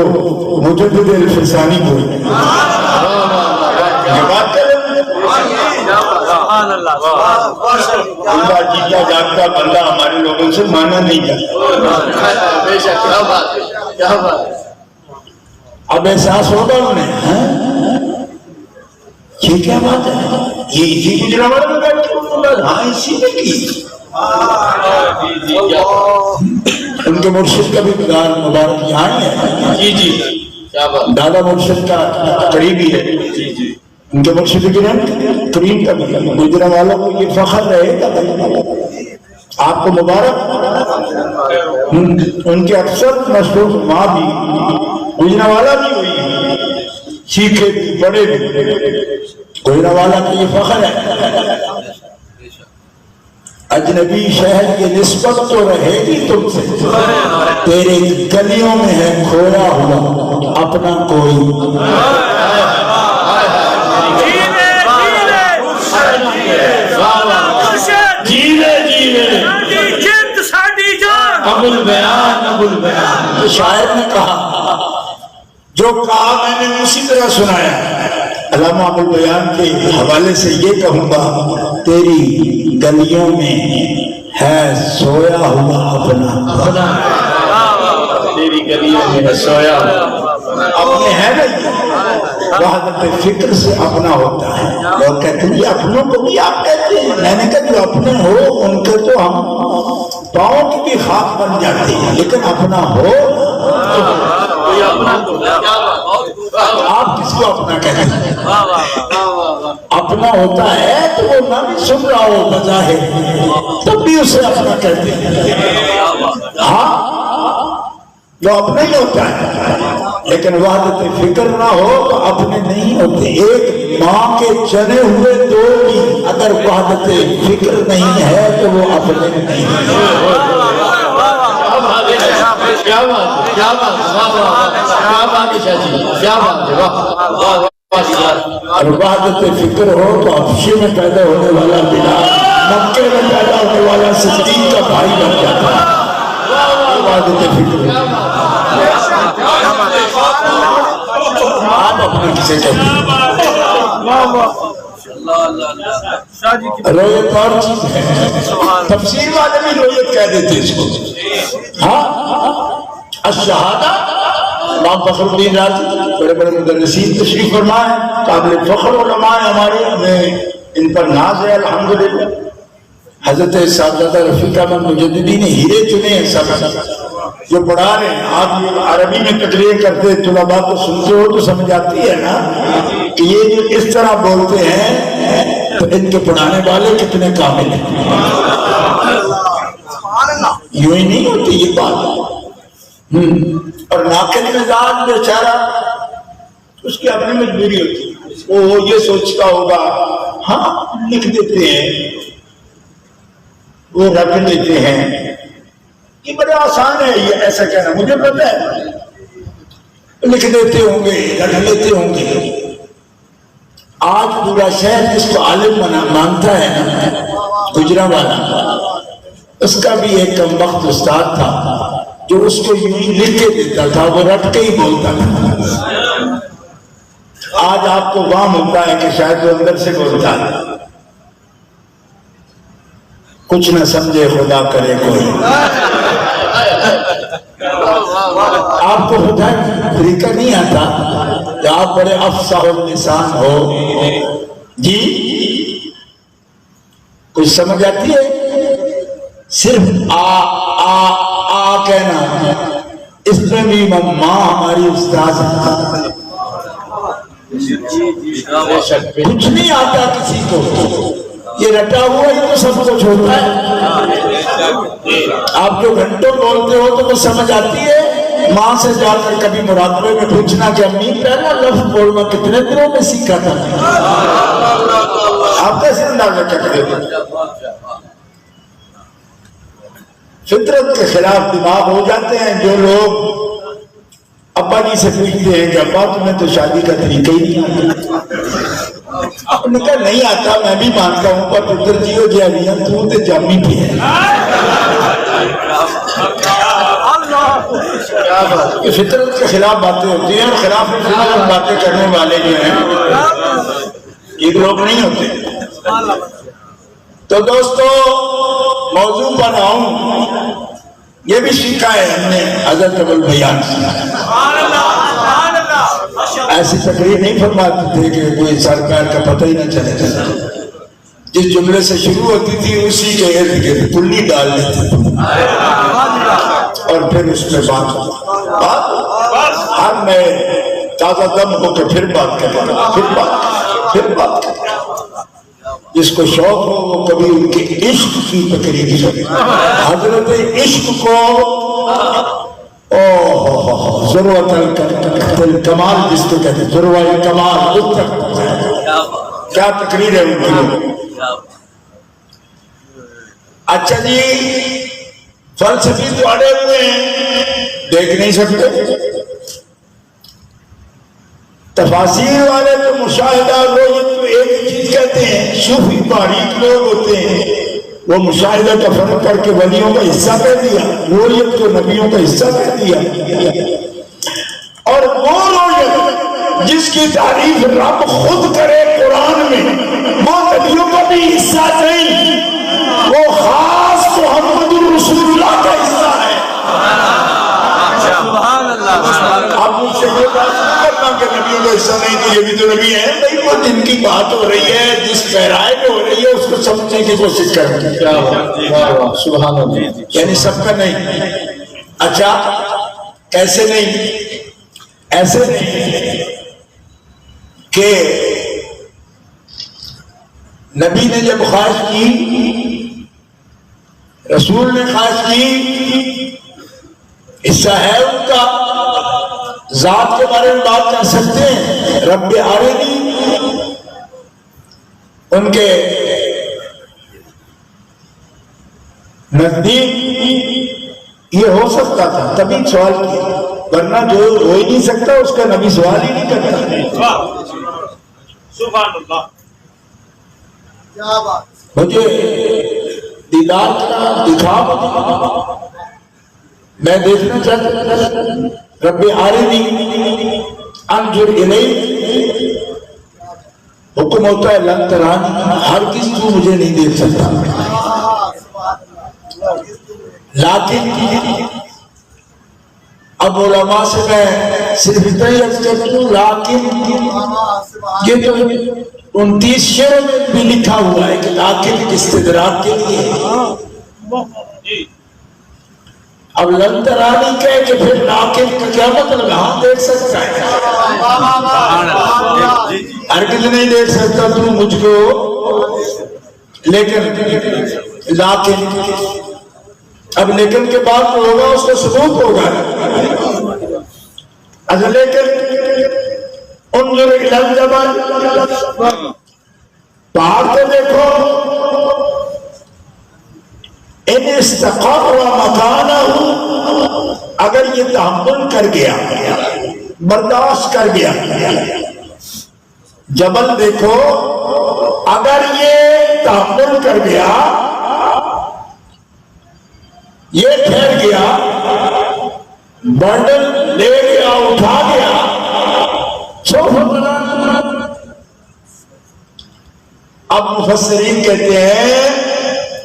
مجدد الفسانی بول رہے ہیں. یہ بات کریں اللہ جیتا جاگتا بندہ ہمارے لوگوں سے مانا نہیں جاتا. اب احساس ہوگا انہیں یہ کیا بات ہے، یہ گجرات میں بیٹھے ہاں اسی نے کی. ان کے مرشد کا بھی گار مبارک یہاں ہی ہے. جی جی دادا مرشد کا قریبی ہے. ان کے مرشد کریم کا بھی گجرا والوں کو یہ فخر رہے گا. آپ کو مبارک. ان کے اکثر مشہور ماں بھی گجرا والا بھی ہوئی، سیکھے بھی بڑے بھی. گجرا والا کا یہ فخر ہے. اجنبی شہر کی نسبت تو رہے گی تم سے، تیرے گلیوں میں ہے کھویا ہوا اپنا کوئی. تو شاعر نے کہا، جو کہا میں نے اسی طرح سنایا. علامہ ابوالبیان کے حوالے سے یہ کہوں گا، تیری گلیوں میں ہے سویا ہوا اپنا. تیری گلیوں میں ہے سویا اپنے ہے نا، وحدت فکر سے اپنا ہوتا ہے. لوگ کہتے ہیں یہ اپنوں کو بھی آپ کہتے ہیں. میں نے کہا جو اپنے ہو ان کے تو ہم پاؤں کی بھی خاک بن جاتی ہے، لیکن اپنا ہو آپ کس کو اپنا کہتے ہیں؟ اپنا ہوتا ہے تو وہ نہ بھی سن رہا ہو بظاہر تب بھی اسے اپنا کہتے ہیں. ہاں جو اپنا ہی ہوتا ہے، لیکن وحدت فکر نہ ہو تو اپنے نہیں ہوتے. ایک ماں کے چنے ہوئے دو بھی اگر وحدت فکر نہیں ہے تو وہ اپنے نہیں. کیا بات اور وحدت فکر ہو تو حبشے میں پیدا ہونے والا بلال مکے میں پیدا ہونے والا صدیق کا بھائی بن جاتا ہے. وحدت فکر آپ اپنے کسے کہتے ہیں. رویت اور چیز ہے، تفسیر والے بھی رویت کہہ دیتے اس کو. ہاں الشہادہ امام فخر الدین رازی بڑے بڑے مدرسین تشریف فرما ہے، قابل فخر علماء ہمارے، ہمیں ان پر ناز ہے الحمدللہ. حضرت صاحبزادہ رفیق احمد مجددی نے ہیرے چنے ہیں سب جو پڑھا رہے ہیں. آپ عربی میں تقریر کرتے طلباء کو سنتے ہو تو سمجھ آتی ہے نا کہ یہ جو اس طرح بولتے ہیں تو ان کے پڑھانے والے کتنے کامل ہیں. یوں ہی نہیں ہوتی یہ بات. اور ناقد مزاج بیچارہ اس کی اپنی مجبوری ہوتی ہے، وہ یہ سوچتا ہوگا ہاں لکھ دیتے ہیں، وہ رکھ دیتے ہیں، یہ بڑا آسان ہے یہ ایسا کہنا، مجھے پتہ ہے لکھ دیتے ہوں گے، رکھ لیتے ہوں گے۔ آج پورا شہر جس کو عالم مانتا ہے نا، گجرانوالہ، اس کا بھی ایک کم وقت استاد تھا جو اس کو یوں ہی لکھ کے دیتا تھا، وہ رٹ کے ہی بولتا تھا۔ آج آپ کو وہم ہوتا ہے کہ شاید وہ اندر سے بولتا ہے۔ کچھ نہ سمجھے خدا کرے کوئی، آپ کو خدا طریقہ نہیں آتا کہ آپ بڑے افصاح اللسان ہو جی، کچھ سمجھ آتی ہے؟ صرف آ کہنا، اس میں بھی ماں ہماری استاذ ہے۔ کچھ نہیں آتا کسی کو، یہ رٹا ہوا ہی تو سب کچھ ہوتا ہے۔ آپ جو گھنٹوں بولتے ہو تو وہ سمجھ آتی ہے؟ ماں سے جا کر کبھی مراقبے میں پوچھنا کہ امی پہلا لفظ بولنا کتنے دنوں میں سیکھا تھا؟ آپ کیسے اندازہ کرتے ہو؟ فطرت کے خلاف دماغ ہو جاتے ہیں جو لوگ ابا جی سے پوچھتے ہیں کہ ابا تمہیں تو شادی کا طریقہ ہی نہیں آتا۔ انہوں نے کہا نہیں آتا، میں بھی مانتا ہوں، پر پتر جیو جی علیہ تو تے جامی بھی ہے۔ یہ فطرت کے خلاف باتیں ہوتی ہیں، اور خلاف فطرت باتیں کرنے والے جو ہیں ایک لوگ نہیں ہوتے۔ تو دوستو موضوع پر آؤں، یہ بھی سیکھا ہے ہم نے حضرت ابو البیان سے۔ ایسی تقریر نہیں فرماتے تھے کہ کوئی سر پیر کا پتہ ہی نہ چلے جاتا، جس جملے سے شروع ہوتی تھی اسی کے ارد گرد پلی ڈال لیتے تھے اور پھر اس میں بات ہر میں تازہ دم ہو کے پھر بات کریں، پھر بات کریں۔ جس کو شوق ہو وہ کبھی ان کے عشق کی تقریر کرے۔ حضرت عشق کو ضرورت الکمال جس کو کہتے ہیں، ضرورت الکمال، اس تک کیا تقریر ہے ان کی۔ اچھا جی، فلسفی تو اڑے ہوئے ہیں، دیکھ نہیں سکتے۔ تفاسیر والے تو مشاہدہ رویت تو ایک ہی چیز کہتے ہیں۔ صوفی باریک لوگ ہوتے ہیں، وہ مشاہدہ کا فرق کر کے ولیوں کا حصہ کہہ دیا، رویت کو نبیوں کا حصہ کہہ دیا۔ اور وہ رویت جس کی تعریف رب خود کرے قرآن میں، وہ نبیوں کا بھی حصہ نہیں، وہ خاص محمد الرسول اللہ کا حصہ ہے۔ آپ مجھ سے یہ بات کرنا کہ نبیوں کا حصہ نہیں تو یہ بھی تو نبی ہے بھائی، وہ جن کی بات ہو رہی ہے، جس گہرائی میں ہو رہی ہے، اس کو سمجھنے کی کوشش کریں۔ سبحان اللہ، یعنی سب کا نہیں۔ اچھا کیسے نہیں؟ ایسے نہیں کہ نبی نے جب خواہش کی، رسول نے خواہش کی، حصہ ہے ان کا، ذات کے بارے میں بات کر سکتے ہیں۔ رب عارضی ان کے نزدیک یہ ہو سکتا تھا، تبھی سوال کیا، ورنہ جو ہو ہی نہیں سکتا اس کا نبی سوال ہی نہیں کرتا۔ سبحان اللہ، مجھے دیدار کا دکھا مجھے، میں دیکھنا چاہتا ہوں۔ رب عارضی انظر الیک، حکم ہوتا ہے لن ترانی، ہر کس کو مجھے نہیں دیکھ سکتا، لیکن اب علماء سے میں صرف اتنا ہی عرض کرتا ہوں، لیکن یہ تو 29 شعروں میں بھی لکھا ہوا ہے کہ لیکن استدراک کے لیے۔ اب لن ترانی کہے کہ پھر لیکن کا کیا مطلب؟ ہاں دیکھ سکتا ہے، ہرگز نہیں دیکھ سکتا تو مجھ کو، لیکن اب لیکن کے بعد جو ہوگا اس کا ثبوت ہوگا۔ لیکن انظر الی الجبل، پہاڑ کو دیکھو، ان استقر مکانہ، اگر یہ تحمل کر گیا، برداشت کر گیا، جبل دیکھو اگر یہ تحمل کر گیا، یہ ٹھہر گیا، برڈن لے گیا، اٹھا گیا، اب مفسرین کہتے ہیں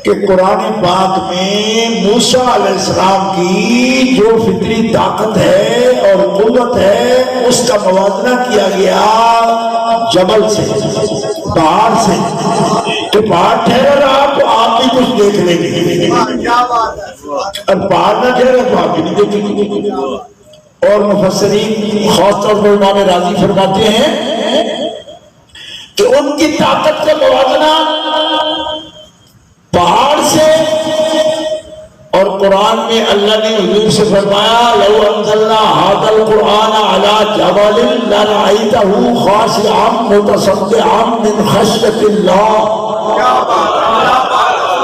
کہ قرآن پاک میں موسیٰ علیہ السلام کی جو فطری طاقت ہے اور قوت ہے اس کا موازنہ کیا گیا جبل سے، پہاڑ سے، تو پہاڑ ٹھہرا رہا تو آپ بھی کچھ دیکھ لیں گے، اور پہاڑ نہ ٹھہرا تو آپ بھی نہیں دیکھیں گے۔ اور مفسرین خاص طور پر امام راضی فرماتے ہیں کہ ان کی طاقت کا موازنہ پہاڑ سے، اور قرآن میں اللہ نے حضور سے فرمایا لو انزلنا هذا القرآن على جبل لرأيته خاشعا متصدعا من خشية الله۔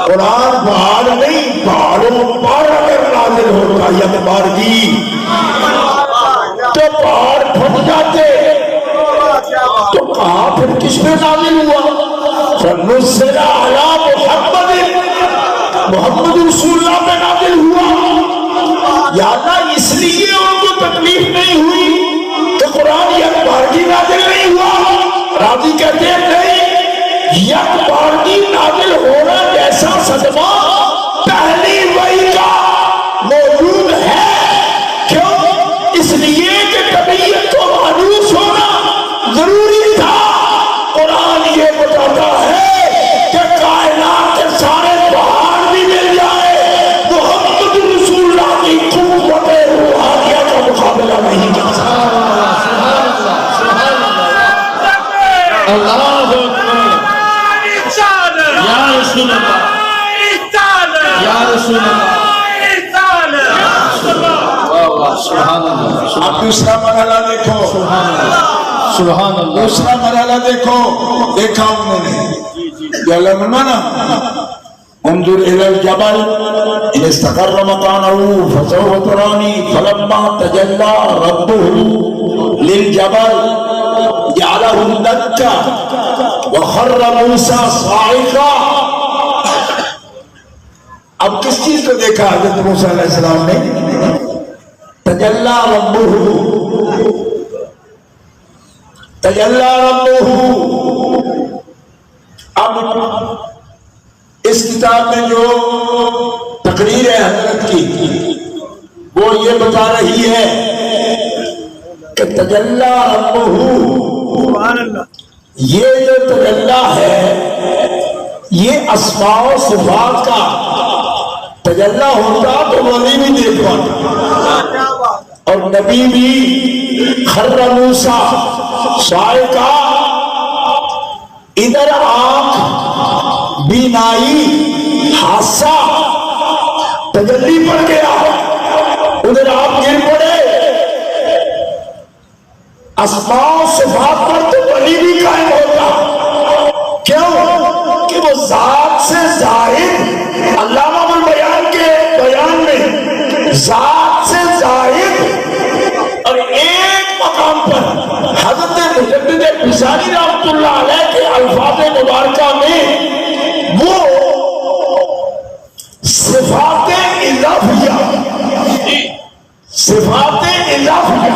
قرآن پہاڑ نہیں، پہاڑوں پر اگر نازل ہوتا یک بارگی تو پہاڑ پھٹ جاتے، تو کہاں پھر کس پہ نازل ہوا؟ فَنُزِّلَ عَلَىٰ محمد رسول اللہ پہ نازل ہوا۔ یا اللہ اس لیے ان کو تکلیف نہیں ہوئی کہ قرآن یک بارگی نازل نہیں ہوا؟ راضی کہتے ہیں نہیں، یک بارگی نازل ہونا جیسا صدمہ پہلی وحی کا موجود ہے۔ کیوں؟ اس لیے کہ طبیعت کو مانوس ہونا ضروری تھا۔ قرآن یہ بتاتا ہے کہ کائنات کے سارے پہاڑ بھی مل جائے، محمد رسول اللہ کی قوت روحانیہ کا مقابلہ نہیں کر سکتا۔ اللہ یا رسول اللہ، یا رسول اللہ، سبحان اللہ۔ اب دوسرا مرحلہ دیکھو، سبحان اللہ۔ دوسرا مرحلہ دیکھو، دیکھا انہوں نے یا لمنا انظر الى الجبل ان استقر مكانه فسوف تراني فلما تجلى ربه للجبل جعله دكا وخر موسى صاعقا۔ اب کس چیز کو دیکھا حضرت موسیٰ علیہ السلام نے؟ تجلی ربہ، تجلی ربہ۔ اب اس کتاب میں جو تقریر ہے حضرت کی وہ یہ بتا رہی ہے کہ تجلی ربہ، یہ جو تجلی ہے یہ اسماء و صفات کا تجلی ہوتا تو ولی بھی دیکھ پاتا، اور نبی بھی خر موسیٰ صاعقا، ادھر آنکھ بینائی حادثہ تجلی پڑ گیا، ادھر آپ گر پڑے۔ اسماء و صفات پر تو ولی بھی قائم ہوتا، کیوں کہ وہ ذات سے زائد، علامہ البیان کے بیان میں ذات سے زائد، اور ایک مقام پر حضرت مجدد فیضانی رحمۃ اللہ علیہ کے الفاظ مبارکہ میں وہ صفات اضافیہ، صفات اضافیہ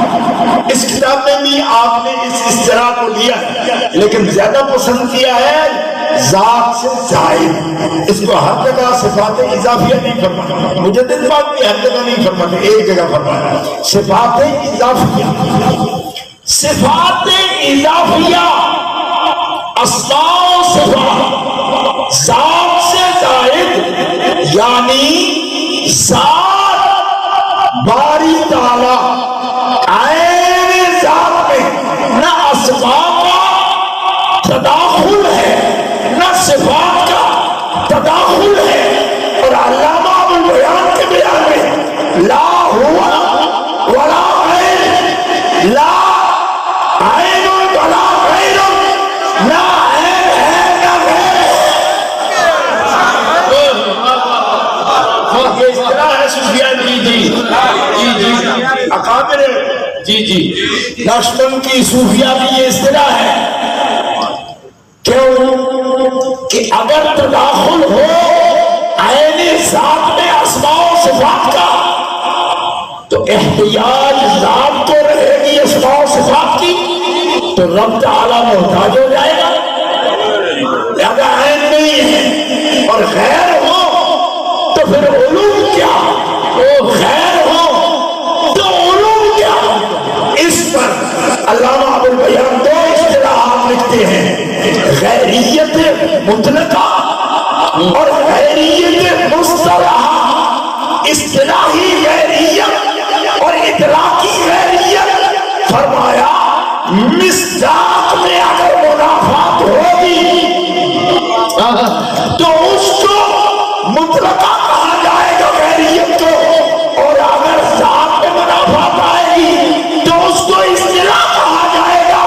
اس کتاب میں بھی آپ نے اس اصطلاح کو لیا ہے، لیکن زیادہ پسند کیا ہے ذات سے زائد۔ اس کو ہر جگہ صفات اضافیہ نہیں فرمایا، مجدد پاک بھی ہر جگہ نہیں فرماتے، ایک جگہ فرمایا صفات اضافیہ۔ صفات اضافیہ اسماء و صفات ذات سے زائد، یعنی ذات باری تعالی عین ذات میں نہ اسماء کا تداخل ہے نہ صفات کا تداخل ہے، اور علامہ البیان کے بیان میں لا ہوا ولا غیر، لا عین ولا غیر، نہ عین ہے نہ غیر۔ جی جی اکابر جی جی نقشبند کی صوفیہ کی یہ اصطلاح ہے کیوں کہ اگر تداخل ہو عین ذات میں اسماء و صفات کا تو احتیاج ذات کو رہے گی اسماء و صفات کی تو رب تعالیٰ محتاج ہو جائے گا لہذا عین نہیں ہے اور غیر ہو تو پھر علوم کیا وہ غیر ہو تو علوم کیا اس پر علامہ ابوالبیان دو اصطلاحات لکھتے ہیں غیریت مطلقہ اور غیریت مصطلحہ اصطلاحی غیریت اور اطلاقی غیریت فرمایا مصداق میں اگر منافات ہوگی تو اس کو مطلقہ کہا جائے گا غیریت کو اور اگر ذات میں منافات آئے گی تو اس کو اصطلاح کہا جائے گا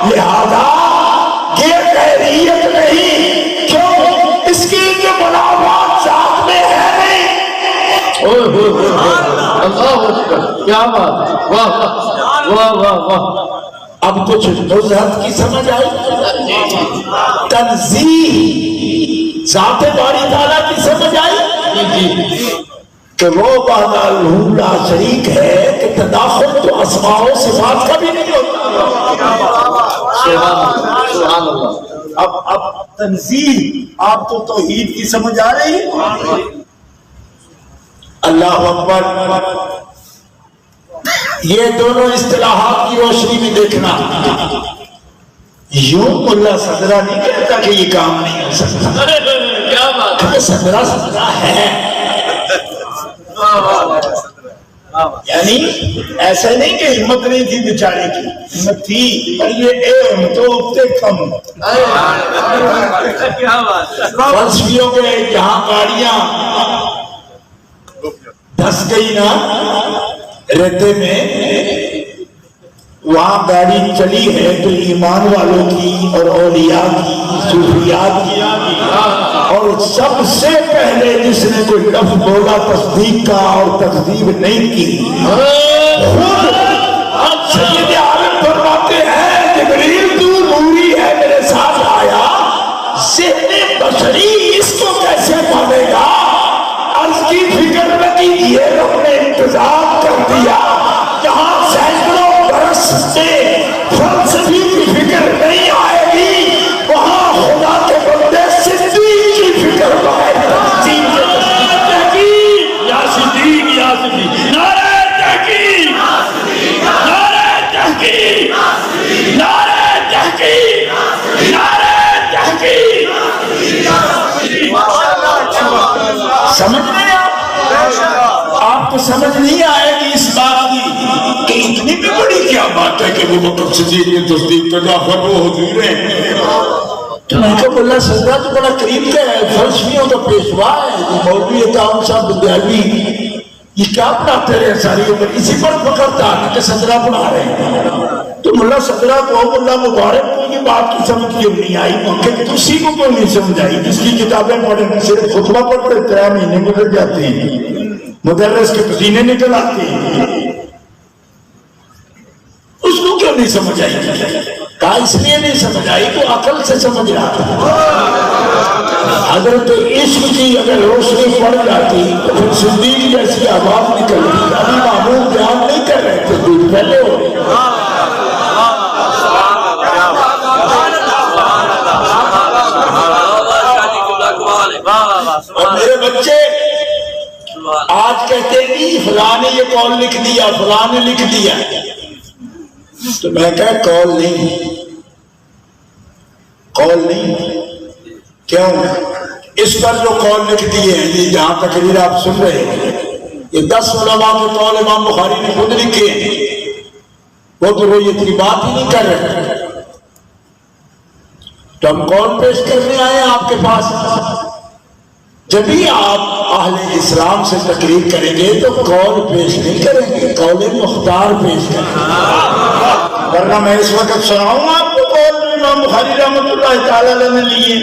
لہذا یہ غیریت نہیں کیوں اس کی جو منافات ذات میں ہے نہیں اللہ اکبر کیا بات ہے واہ واہ واہ واہ اب کچھ نزہت کی سمجھ آئی تنزیہ ذات باری تعالیٰ کی سمجھ آئی کہ وہ وحدہ لا شریک ہے کہ تداخل تو اسماء و صفات کا بھی نہیں ہوتا سبحان اللہ اب تنزیہ آپ کو توحید کی سمجھ آ رہی ہے اللہ اکبر یہ دونوں اصطلاحات کی روشنی میں دیکھنا یوں ملا صدرہ نہیں کہتا کہ یہ کام نہیں ہو سکتا کیا بات کہ صدرہ صدرہ ہے یعنی ایسا نہیں کہ ہمت نہیں تھی بیچارے کی ہمت تھی پر یہ ایم تو اپتے کم فلسفیوں کے جہاں گاڑیاں دھس گئی نا رہتے میں وہاں گاڑی چلی ہے تو ایمان والوں کی اور اولیاء کی صوفیات کی اور سب سے پہلے جس نے کوئی لفظ بولا تصدیق کا اور تکذیب نہیں کی خود سید عالم فرماتے ہیں جبریل تو نوری ہے میرے ساتھ آیا ذہن بشری اس کو کیسے مانے گا عرض کی فکر میں کیجیے رب نے انتظام کر دیا جہاں سینکڑوں برس سے فلسفی کی فکر نہیں آئے گی وہاں خدا کے بندے صدیق کی فکر بغیر تنظیم کے تحقیق یا صدیق یا صدیق نعرہ تحقیق نعرہ تحقیق نعرہ تحقیق نعرہ تحقیق سمجھ رہے آپ کو سمجھ نہیں آئے گی اس بات کی کہ اتنی بھی بڑی کیا بات ہے کہ وہ بکر صدیق کی تصدیق کا جعفر وہ حضور ہیں تو میں کہا اللہ صدرہ تو بڑا قریب کا ہے فلسفیوں کا پیشوا ہے مولوی اتاؤں صاحب بدیالوی یہ کیا پڑھاتے رہے ساری عمر اسی پر پکڑتا کہ صدرہ پڑھا رہے ہیں تو ملا صدرہ کو ملا مبارک کو یہ بات کی سمجھ کیوں نہیں آئی کہ کسی کو کیوں نہیں سمجھ آئی جس کی کتابیں پڑھیں صرف خطبہ پڑھتے 3 مہینے گزر جاتے ہیں مدرس کے پسینے نکل آتے ہیں اس کو کیوں نہیں سمجھ آئی کہا اس لیے نہیں سمجھ آئی تو عقل سے سمجھ رہا تھا حضرت عشق کی اگر روشنی پڑ جاتی تو پھر صدیق جیسی آواز نکلتی ابھی معمول بیان نہیں کر رہے تھے دودھ پہلے ہو رہے اور میرے بچے آج کہتے ہیں کہ فلاں نے یہ قول لکھ دیا فلاں نے لکھ دیا تو میں کہا قول نہیں کیوں اس پر جو قول لکھ دیے ہیں یہ جہاں تقریر آپ سن رہے ہیں یہ 10 علماء کے قول امام بخاری نے خود لکھے ہیں وہ تو رویت کی بات ہی نہیں کر رہے تو ہم قول پیش کرنے آئے ہیں آپ کے پاس جب ہی آپ اہل اسلام سے تقریر کریں گے تو قول پیش نہیں کریں گے قول مختار پیش کریں گے ورنہ میں اس وقت سناؤں آپ کو قول امام بخاری رحمۃ اللہ تعالی علیہ نے لیے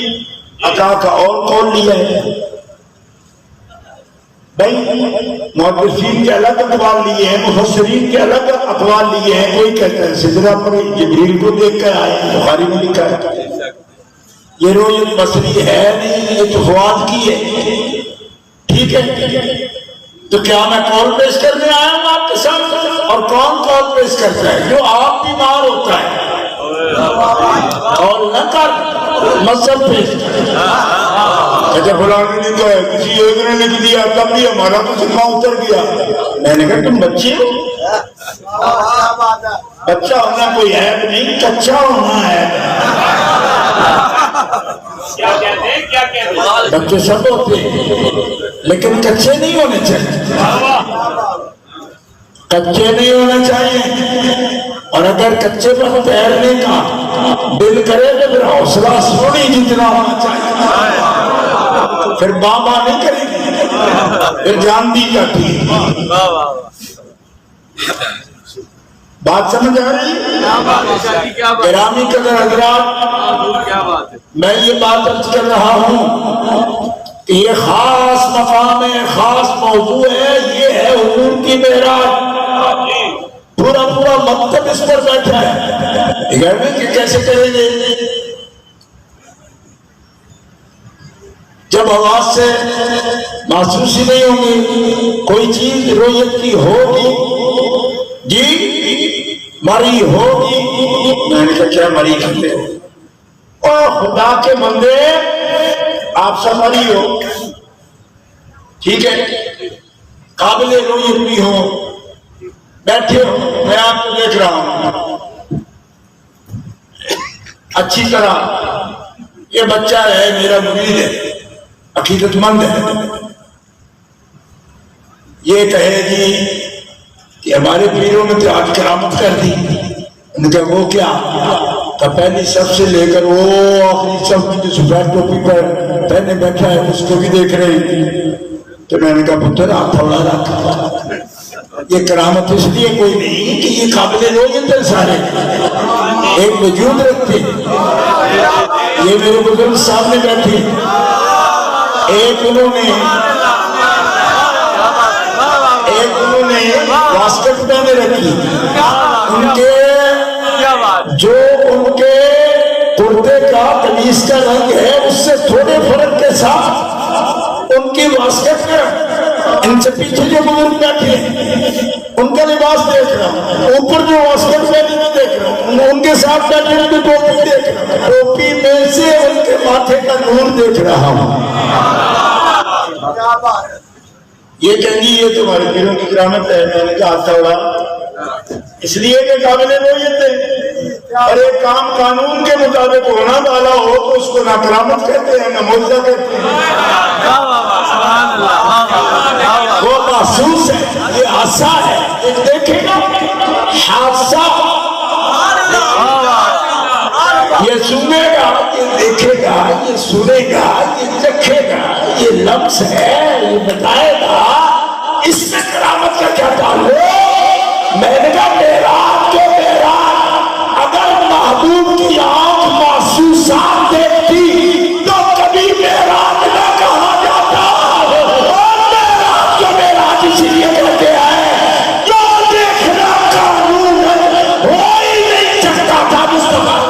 عطا کا اور قول لیا ہے بھائی محدثین کے الگ اقوال لیے ہیں، مفسرین کے الگ اقوال لیے ہیں. کوئی کہتا ہے سدرہ پر جبریل کو دیکھ کر آئے، بخاری میں لکھا ہے. یہ رؤیت بصری ہے نہیں، یہ تو فؤاد کی ہے. ٹھیک ہے، تو کیا میں قول پیش کرنے آیا ہوں آپ کے ساتھ؟ اور کون قول پیش کرتا ہے؟ جو آپ بیمار ہوتا ہے. قول نہ کر، مذہب پیش کر. اچھا فلاں نے کہا کسی ایک نے لکھ دیا تب بھی ہمارا تو ذمہ اتر گیا. میں نے کہا تم بچے ہو، بچہ ہونا کوئی عیب نہیں، کچا ہونا ہے. بچے سب ہوتے ہیں لیکن کچے نہیں ہونے چاہیے، کچے نہیں ہونے چاہیے. اور اگر کچے پر تیرنے کا دل کرے تو پھر حوصلہ سونی جتنا ہونا چاہیے. پھر بابا نہیں کرے گی، پھر جان دی جاتی ہے. بات سمجھ آ رہی ہے؟ گرامی قدر حضرات، میں یہ بات عرض کر رہا ہوں کہ یہ خاص مقام ہے، خاص موضوع ہے. یہ ہے حضور کی معراج. پورا پورا مکتب اس پر بیٹھا ہے. گھر میں کہ کیسے کریں گے؟ جب آواز سے محسوس ہی نہیں ہوگی، کوئی چیز رؤیت کی ہوگی جی، مری ہوگی. میں نے کہا کیا مری کرتے ہو؟ او خدا کے بندے، آپ سب مری ہو، ٹھیک ہے، قابل رؤیت بھی ہو، بیٹھے ہو، میں آپ کو دیکھ رہا ہوں اچھی طرح. یہ بچہ ہے میرا مرید ہے، عقیدت مند ہے. یہ کہے گی کہ ہمارے پیروں نے تو آج کرامت کر دی. ان کا وہ کیا کہ پہلی سب سے لے کر وہ آخری سب کی جو سفید ٹوپی پر پہنے بیٹھا ہے اس کو بھی دیکھ رہے ہیں. تو میں نے کہا پتر آپ تھوڑا رکھا، یہ کرامت اس لیے کوئی نہیں کہ یہ قابل رؤیت ہے. سارے ایک وجود رکھتے، یہ میرے بزرگ سامنے بیٹھے، ایک انہوں نے واسکٹ پہنے رکھی. ان کے جو ان کے کرتے کا قمیص کا رنگ ہے اس سے تھوڑے فرق کے ساتھ ان کی واسکٹ میں، ان سے پیچھے جو بزرگ بیٹھے ان کا لباس دیکھ رہا ہوں، اوپر جو واسکٹ پہنے میں دیکھ رہا ہوں، ان کے ساتھ بیٹھے ان کی ٹوپی دیکھ رہا ہوں، ٹوپی میں سے ان کے ماتھے کا نور دیکھ رہا ہوں. یہ کہیں گی یہ تمہارے پیروں کی کرامت ہے. میں نے کہا تھوڑا اس لیے کہ قابل رؤیت ہے، اور ایک کام قانون کے مطابق ہونا والا ہو تو اس کو نہ کرامت کہتے ہیں نہ معجزہ کہتے ہیں. وہ محسوس ہے، یہ حادثہ ہے. ایک دیکھے گا حادثہ، یہ سنے گا، یہ دیکھے گا، یہ سنے گا، یہ چکھے گا، یہ لمس ہے، یہ بتائے گا. اس میں کرامت کا کیا تعلق؟ میں نے کہا معراج کے معراج، اگر محبوب کی آنکھ محسوسات دیکھتی تو کبھی معراج نہ کہا جاتا. اور معراج جو معراج اس لیے کہتے ہیں جو دیکھنا قانون ہو ہی نہیں سکتا تھا. مصطفیٰ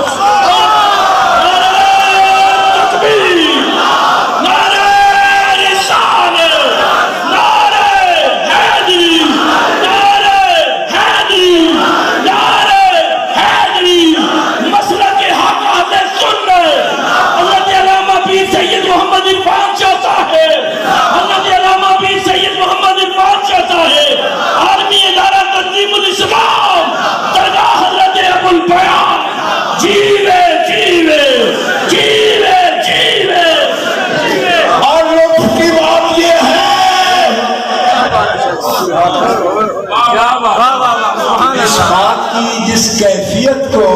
جس کیفیت کو،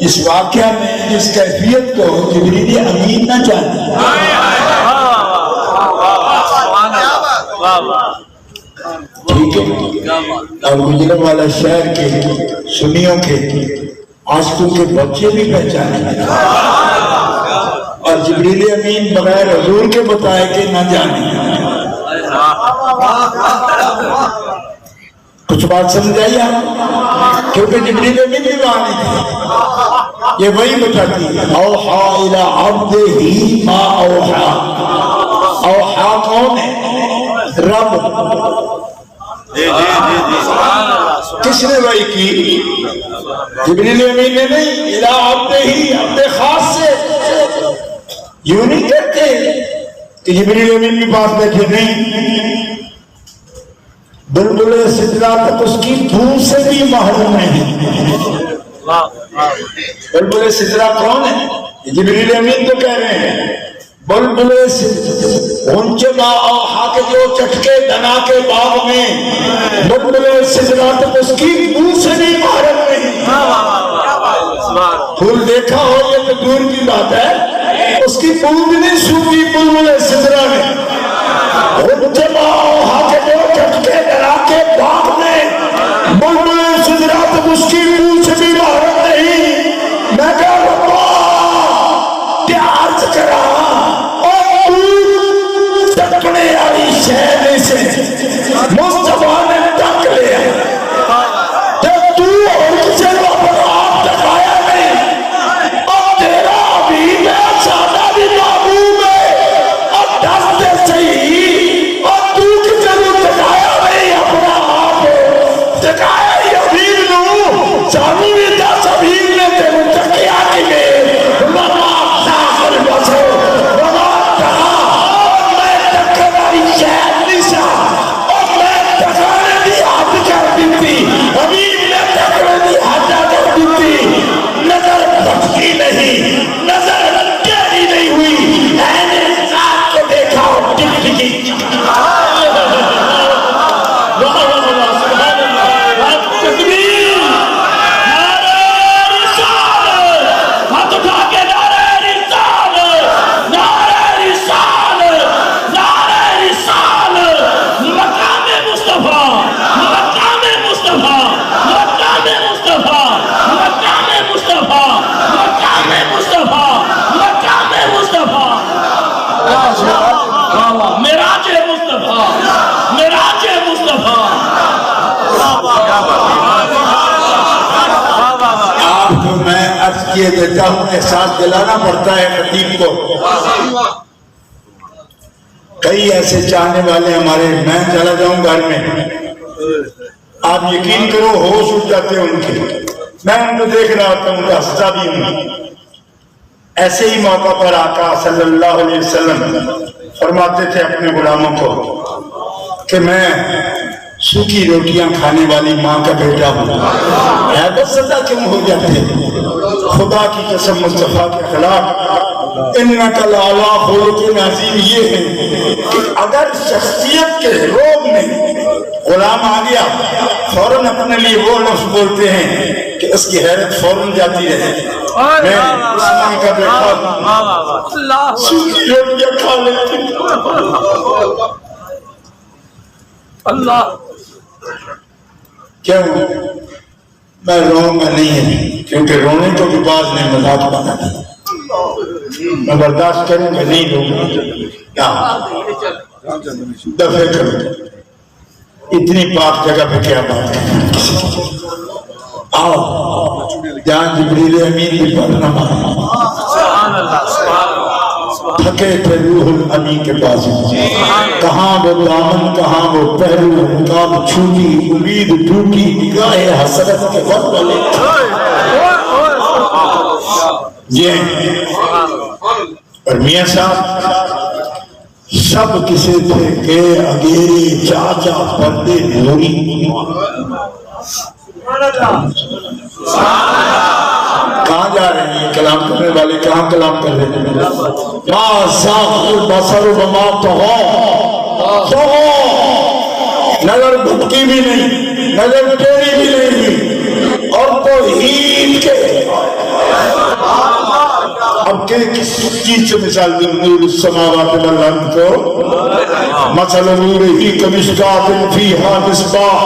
اس واقعہ میں جس کیفیت کو جبریل امین نہ جانے. ٹھیک ہے، اور گجرت والا شہر کے سنیوں کے عاشقوں کے بچے بھی پہچانے، اور جبریل امین بغیر حضور کے بتائے کہ نہ جانے. کچھ بات سمجھ آئی آپ؟ کیونکہ جبریل امین بھی وہاں نہیں تھی، یہ وہی بتاتی ہے اوحا الی عبدہ ما اوحا۔ اوحا کون ہے؟ رب۔ کس نے وحی کی؟ جبریل امین نے نہیں، الی عبدہ، عبد خاص سے۔ یوں نہیں کہتے کہ جبریل امین بھی پاس بیٹھے، نہیں، بلبل سدرہ تک اس کی بو سے بھی محروم نہیں۔ بلبل سدرہ کون ہے؟ جبریل امین تو کہہ رہے ہیں بلبل غنچہ ما اوحا کے جو چٹکے دنا کے باغ میں بلبل سدرہ تک اس کی بو سے بھی محروم نہیں۔ پھول دیکھا ہو یہ تو دور کی بات ہے، اس کی بو بھی نہیں سوکھی بلبل سدرہ میں۔ غنچہ ما اوحا کے جو چٹکے دنا کے باغ میں بلبل سدرہ تک اس کی بو سے بھی محروم نہیں۔ میں کہا ربا پیار سے کرا تکنے والی شہر سے مصطفیٰ نے تک لیا، جب تو اور کسی کو اپنا آپ تکایا نہیں، اور تیرا حبیب ہے سادہ بھی محبوب ہے، اور دستے صحیح، اور تو کسی کو تکایا نہیں اپنا آپ تکایا ہی حبیب نو، سانو بھی دس حبیب نے تیرے تکیا کی میں وما تاخر بسو وما تہا، شہد نشا اور میں تکانے دی حد کر دیتی، حبیب نے تکانے دی حد کر دیتی، نظر بھٹکی نہیں، نظر ٹیڑھی نہیں ہوئی، اے نے ذات کو دیکھا اور ٹکٹکی۔ تکبیر، نعرہ رسالت، ہاتھ اٹھا کے نعرہ رسالت، نعرہ رسالت، نعرہ رسالت، مقام مصطفیٰ، مقام مصطفیٰ، مقام مصطفیٰ، مقام مصطفیٰ، مقام مصطفیٰ، مقام مصطفیٰ، معراج مصطفیٰ، معراج مصطفیٰ۔ آپ کو میں عرض کیے دیتا ہوں، احساس دلانا پڑتا ہے خطیب کو۔ کئی ایسے چاہنے والے ہمارے، میں چلا جاؤں گھر میں، آپ یقین کرو ہوش اٹھ جاتے ہیں ان کے، میں ان کو دیکھ رہا ہوتا ہوں، ان کا ہنستا بھی ہوں۔ ایسے ہی موقع پر آقا صلی اللہ علیہ وسلم فرماتے تھے اپنے غلاموں کو کہ میں سوکھی روٹیاں کھانے والی ماں کا بیٹا ہوں۔ حیبت زدہ کیوں ہو جاتے؟ خدا کی قسم مصطفیٰ کے اخلاق انکا لعلی خلق عظیم یہ ہے کہ اگر شخصیت کے روب میں غلام آ گیا فوراً اپنے لیے وہ لفظ بولتے ہیں کہ اس کی حیرت فوراً جاتی رہے، میں اس ماں کا بیٹا ہوں، سوکھی روٹیاں کھا لیتی ہوں۔ اللہ کیوں؟ میں روؤں گا نہیں ہے، کیونکہ رونے کو بھی بعض نے مذاق بنا دیا، میں برداشت کروں گا نہیں روؤں گا، دفع کروں، اتنی پاک جگہ پہ کیا بات ہے۔ آؤ جہاں جبریل امین بھی پڑھنا مانا، تھکے تھے روح الامین کے پاس، کہاں وہ دامن کہاں وہ پہلو، مقام چھوٹی امید ٹوٹی، نگاہ حسرت کے وقت والے یہ۔ اور میاں صاحب سب کسے تھے کہ اگیرے چاچا پردے نوری، کہاں جا رہے ہیں یہ کلام کرنے والے، کہاں کلام کر رہے ہیں؟ ما زاغ البصر وما طغى، نظر بھٹکی بھی نہیں، نظر ٹیڑھی بھی نہیں ہوئی، اور توحید کے اب کس چیز سے مثال دوں؟ نور السماوات والارض کو مثل نورہ کمشکاۃ فیہا مصباح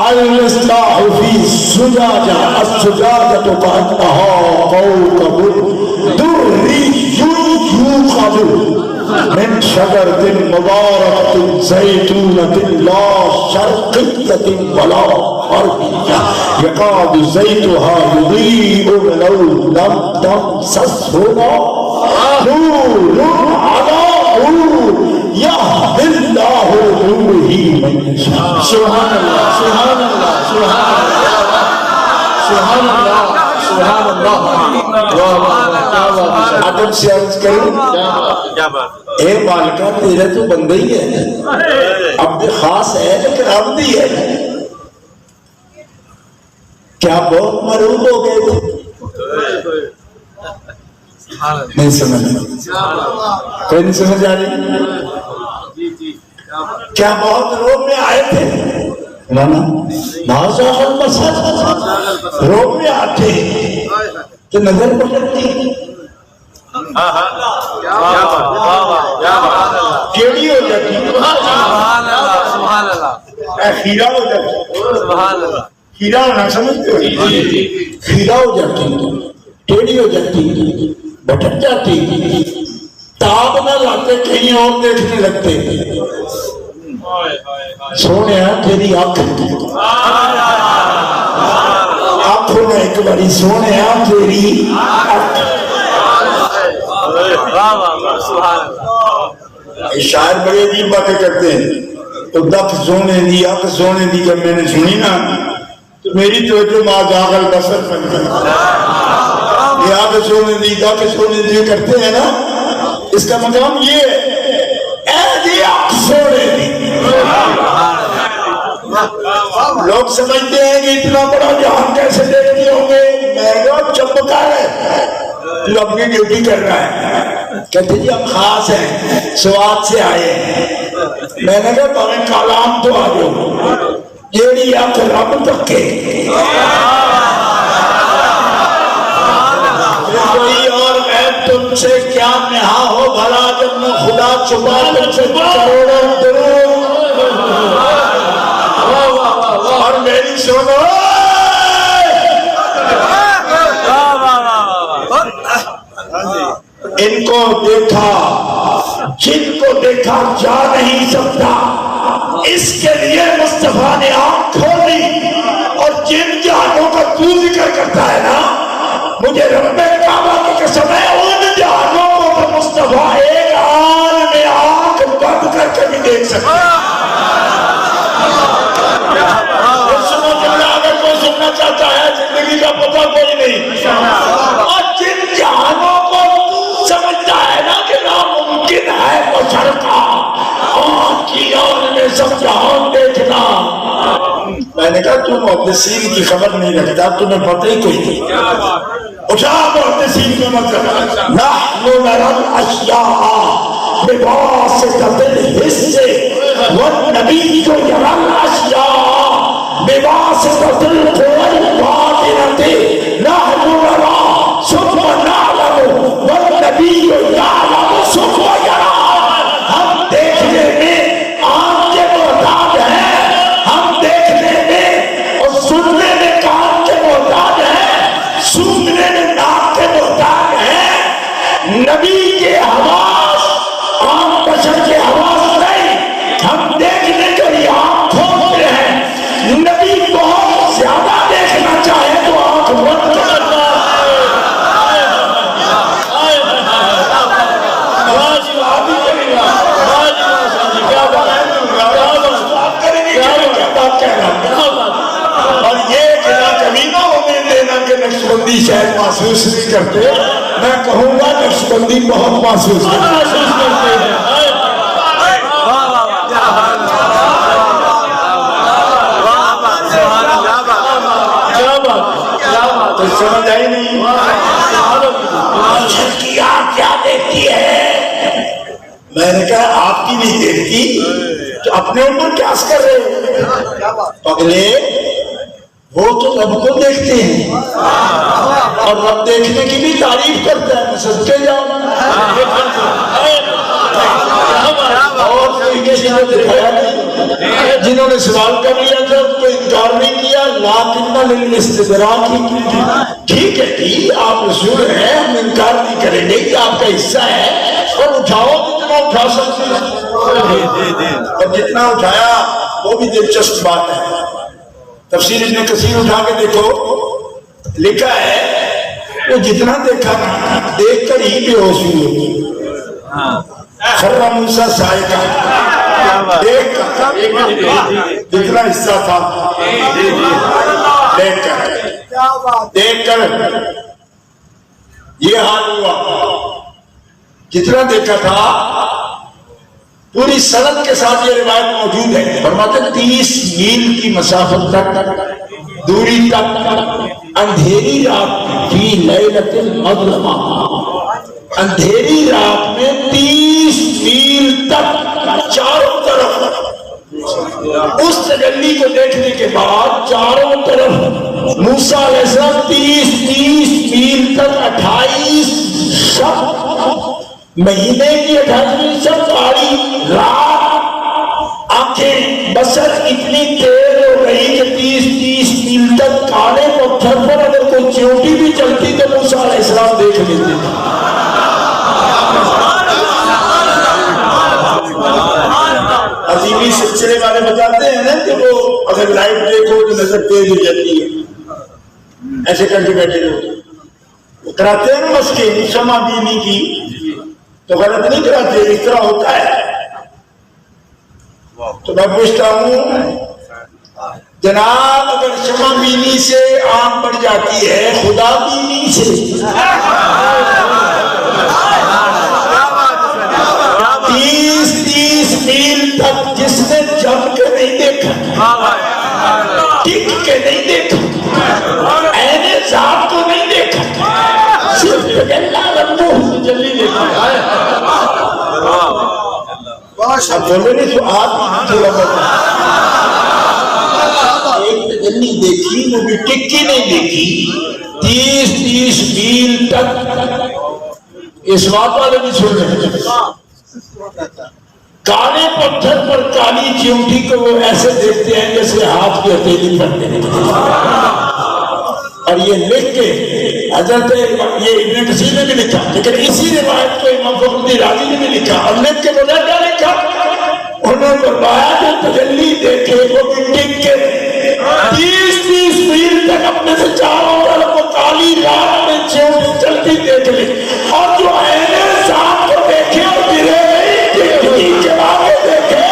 المصباح فی زجاجہ، الزجاجہ کأنہا کوکب دری یوقد تؤخذ من شجرة مباركة زيتونة لا شرقية ولا غربية يكاد زيتها يضيء ولو لم تمسسه نور على نور يهدي الله نوره من يشاء. سبحان اللہ سبحان اللہ سبحان اللہ سبحان اللہ سبحان اللہ. واہ واہ کیا بات ہے. ادب سے عرض کروں اے مالکہ تیرا تو بندہ ہی ہے, عبد خاص ہے لیکن عبدی ہے. کیا بہت مرعوب ہو گئے تھے؟ نہیں سمجھ کوئی نہیں سمجھ آ رہی؟ کیا بہت روم میں آئے تھے؟ روم میں آتے تو نظر پکڑتی کیڑی ہو جاتی, کھیرا ہو جاتی, کھیرا ہونا سمجھتے ہو, کھیرا ہو جاتی, ٹیڑھی ہو جاتی, بھٹک جاتی, تاب نہ لاتے کہیں اور دیکھنے لگتے. سونے تیری آنکھوں نے ایک باری سونے تیری شاعر بڑے عجیب باتیں کرتے ہیں. تو دک سونے دی آنکھ سونے دی جب میں نے سنی نا تو میری توجہ ماں جاغل بسر بن گئی. یہ آنکھ سونے دی دک سونے دی کرتے ہیں نا, اس کا مقام یہ ہے اے دی آنکھ سونے دی. لوگ سمجھتے ہیں کہ اتنا بڑا جہان کیسے دیکھتے ہوں گے. میں کہا چمکا ہے جو اپنی ڈیوٹی کر رہا ہے. کہتے جی ہم خاص ہیں, سوات سے آئے ہیں. میں نے کہا تمہیں کالام تو آ جاؤ جیڑی آنکھ رب تکے. کوئی اور غیب تم سے کیا نہا ہو بھلا جب میں خدا چھپا تم سے کروڑوں درود. اور میری سنو ان کو دیکھا جن کو دیکھا جا نہیں سکتا, اس کے لیے مصطفیٰ نے آنکھ کھولی. اور جن جہانوں کا تو ذکر کرتا ہے نا, مجھے رب کعبہ کی قسم ہے ان جہانوں کو تو مصطفیٰ ایک آن میں آنکھ بند کر کے بھی دیکھ سکتا ہے. اگر کوئی سننا چاہتا ہے زندگی کا پتہ کوئی نہیں. اور جن جہانوں کو سمجھتا ہے نا کہ ناممکن ہے بشر کا آنکھ کی آن میں سب جہان دیکھنا. میں نے کہا تم محدثین کی خبر نہیں رکھتا, تمہیں پتہ ہی کوئی نہیں. اٹھا محدثین کو مطلب نحن نرى الاشیاء بواسطة الحس والنبی يرى الاشیاء بواسطة القوى الباطنة. نحن نرى ثم نعلم والنبی يعلم ثم يرى. ہم دیکھنے میں آنکھ کے محتاج ہیں, ہم دیکھنے میں اور سننے میں کان کے محتاج ہیں, سننے میں ناک کے محتاج ہیں. نبی کے حواس عام بشر کے حواس نہیں. ہم دیکھنے کے لیے آنکھ کھولتے ہیں. نبی بہت زیادہ دیکھنا چاہے تو آنکھ بند کرتا ہے. اور یہ کہ نہ کبھی نہ ہونے دینا کہ نقشبندی شاید محسوس نہیں کرتے. میں کہوں گا نقشبندی بہت محسوس کرتے ہیں. تو سمجھ آئی نہیں. کی آنکھ کیا دیکھتی ہے؟ میں نے کہا آپ کی نہیں دیکھتی تو اپنے اوپر قیاس کر رہے ہو. اگلے وہ تو رب کو دیکھتے ہیں اور رب دیکھنے کی بھی تعریف کرتا ہے. صدقے جاؤ. اور یہ کسی نے دکھایا نہیں، جنہوں نے سوال کر لیا تھا تو انکار نہیں کیا، لیکن للاستدراک ہی کی۔ ٹھیک ہے جی آپ رسول ہیں، ہم انکار نہیں کریں گے کہ آپ کا حصہ ہے، اور اٹھاؤ جتنا اٹھا سکتے ہیں، اور جتنا اٹھایا وہ بھی دلچسپ بات ہے۔ تفسیر ابن کثیر اٹھا کے دیکھو، لکھا ہے وہ جتنا دیکھا دیکھ کر ہی بے ہوش ہوئی، خر موسیٰ صاعقہ، دیکھ کر جتنا حصہ تھا دیکھ کر یہ حال ہوا، جتنا دیکھا تھا پوری سند کے ساتھ یہ روایت موجود ہے، فرماتے 30 میل کی مسافت تک، دوری تک، اندھیری رات فی لیلۃ المظلمہ، اندھیری رات میں 30 میل تک چاروں طرف اس تجلی کو دیکھنے کے بعد چاروں طرف موسیٰ علیہ السلام 30 میل تک 28 شب مہینے کی 28 شب پاری رات، آنکھیں بصر اتنی تیز ہو گئی کہ 30 میل تک کالے پتھر پر اگر کوئی چیونٹی بھی چلتی تو موسیٰ علیہ السلام دیکھ لیتے تھے۔ عظیمی سلسلے والے بتاتے ہیں نا کہ وہ اگر لائٹ دیکھو تو نظر تیز ہو جاتی ہے، ایسے کر کے بیٹھے لوگ کراتے ہیں نا مسکے شمع بینی کی، تو غلط نہیں کراتے، اس طرح ہوتا ہے۔ تو میں پوچھتا ہوں جناب اگر شمع بینی سے آنکھ بڑھ جاتی ہے خدا بینی سے، 30 میل تک جس نے جم کے نہیں دیکھا، ٹک کے نہیں دیکھا، عین ذات کو نہیں دیکھا، صرف تجلی ربہ تجلی دیکھا۔ اب بولے نہیں تو آپ ایک تجلی دیکھی، وہ بھی ٹک کی نہیں دیکھی، 30 میل تک۔ اس بات والے بھی سن رہے، کالے پتھر پر کالی چیونٹی کو وہ ایسے دیکھتے ہیں جیسے ہاتھ کی ہتھیلی پڑتے ہیں، اور یہ لکھ کے حضرت یہ ابن کثیر نے بھی لکھا، لیکن اسی روایت کو امام فخر الدین رازی نے بھی لکھا، اور لکھ کے بجائے کیا لکھا، انہوں نے فرمایا کہ تجلی دیکھے وہ بھی ٹک کے 30 میل تک اپنے سے چاروں طرف وہ کالی رات میں چیونٹی چلتی دیکھ لے، اور جو عین ذات کو دیکھے اور گرے نہیں ٹکٹی چلا کے دیکھے،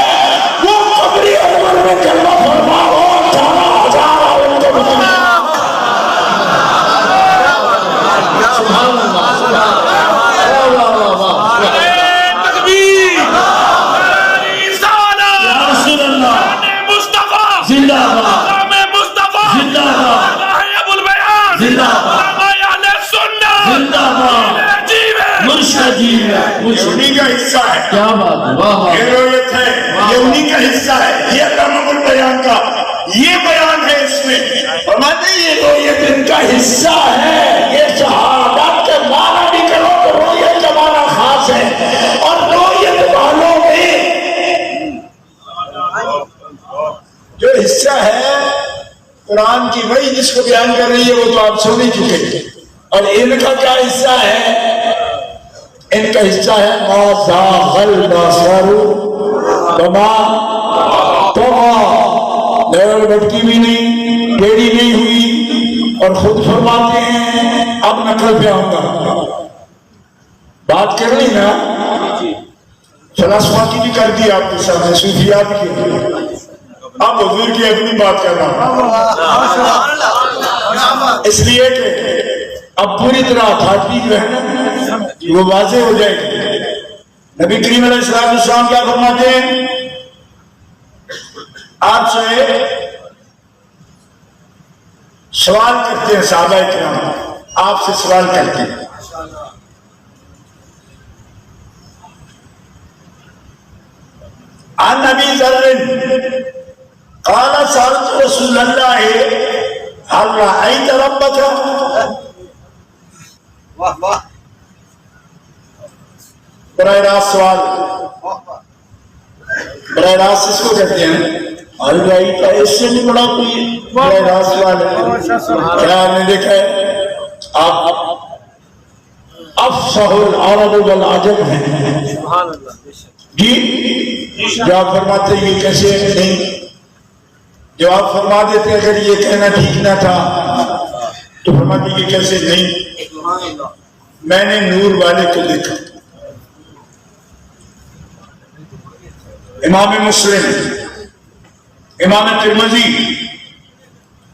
وہ قبری انور میں کلمہ فرما ہو 18,000 اور ان کو بتانا۔ سبحان اللہ، سبحان یہ انہی کا حصہ ہے، کیا بات ہے، واہ واہ، یہ رویت ہے، یہ انہی کا حصہ ہے، یہ تمام البیان کا یہ بیان ہے، اس میں فرماتے ہیں یہ رویت ان کا حصہ ہے۔ یہ شہادت کے معنی بھی کرو تو رویت کا معنی خاص ہے، اور رویت والوں میں جو حصہ ہے قرآن کی وہی جس کو بیان کر رہی ہے وہ تو آپ سن ہی چکے، اور ان کا کیا حصہ ہے؟ ان کا حصہ ہے ما زاغ البصر وما طغى، نظر بھٹکی بھی نہیں، ٹیڑھی نہیں ہوئی، اور خود فرماتے ہیں اب نقل پہ آؤں گا، بات کر لی نا فلسفہ کی بھی کر دی آپ کے سامنے، صوفیات کی، اب حضور کی اپنی بات کرنا، اس لیے کہ اب پوری طرح اتھارٹی جو ہے نا وہ واضح ہو جائے گی۔ نبی کریم علیہ السلام کیا فرماتے ہیں؟ آپ سے سوال کرتے ہیں صحابہ کرام، آپ سے سوال کرتے ہیں، عن ابی ذر قال سألت رسول اللہ هل رأيت ربك؟ براہ راست سوال، براہ راست اس کو کہتے ہیں اور بھائی کا اس سے بھی بڑا کوئی براہ راست والے کیا آپ نے دیکھا ہے آپ افصح العرب والعجم ہیں جی جو آپ فرماتے یہ کیسے نہیں جو آپ فرما دیتے اگر یہ کہنا ٹھیک نہ تھا تو فرماتے یہ کیسے نہیں میں نے نور والے کو دیکھا امام مسلم امام ترمذی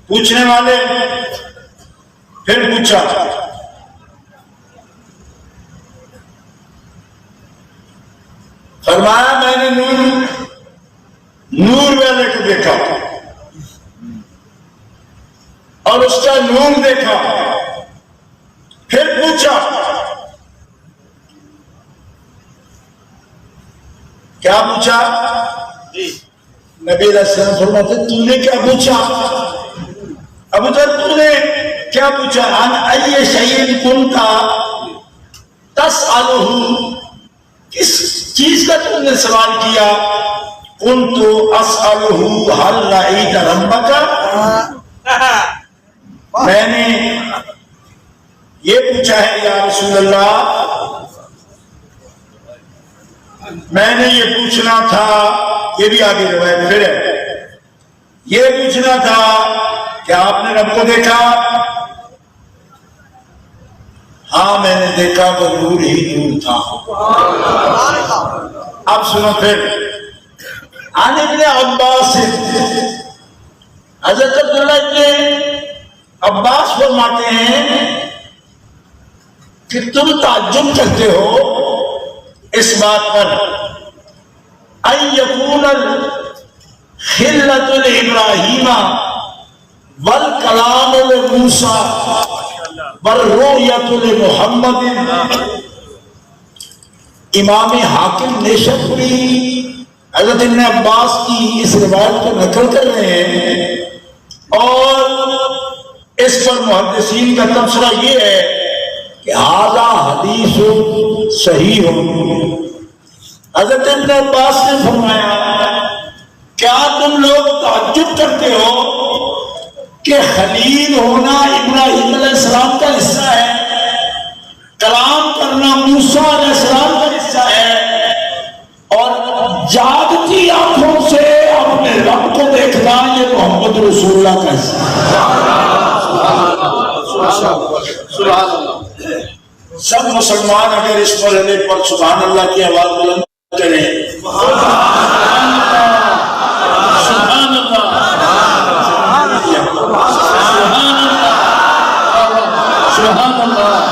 پوچھنے والے پھر پوچھا فرمایا میں نے نور والے کو دیکھا اور اس کا نور دیکھا پھر پوچھا کیا پوچھا نبی علیہ السلام فرماتے تو نے کیا پوچھا ابو ذر تو نے کیا پوچھا ان ای شیء کنت تسألہ کس چیز کا تم نے سوال کیا کنت اسألہ هل رأیت ربک میں نے یہ پوچھا ہے یا رسول اللہ میں نے یہ پوچھنا تھا یہ بھی آگے روایت پھر ہے یہ پوچھنا تھا کہ آپ نے رب کو دیکھا ہاں میں نے دیکھا وہ نور ہی نور تھا اب سنو پھر عن ابن عباس حضرت عبداللہ ابن عباس فرماتے ہیں کہ تم تعجب کرتے ہو اس بات پر ان یکون الخلۃ لابراہیم والکلام لموسیٰ والرؤیۃ لمحمد امام حاکم نیشابوری حضرت ابن عباس کی اس روایت کو نقل کر رہے ہیں اور اس پر محدثین کا تبصرہ یہ ہے کہ ھذا حدیث صحیح ہو حضرت ابن عباس نے فرمایا کیا تم لوگ تعجب کرتے ہو کہ خلیل ہونا ابراہیم علیہ السلام کا حصہ ہے کلام کرنا موسیٰ علیہ السلام کا حصہ ہے اور جاگتی آنکھوں سے اپنے رب کو دیکھنا یہ محمد رسول اللہ کا حصہ ہے سب مسلمان اگر اس مرحلے پر سبحان اللہ کی آواز بلند کریں سبحان اللہ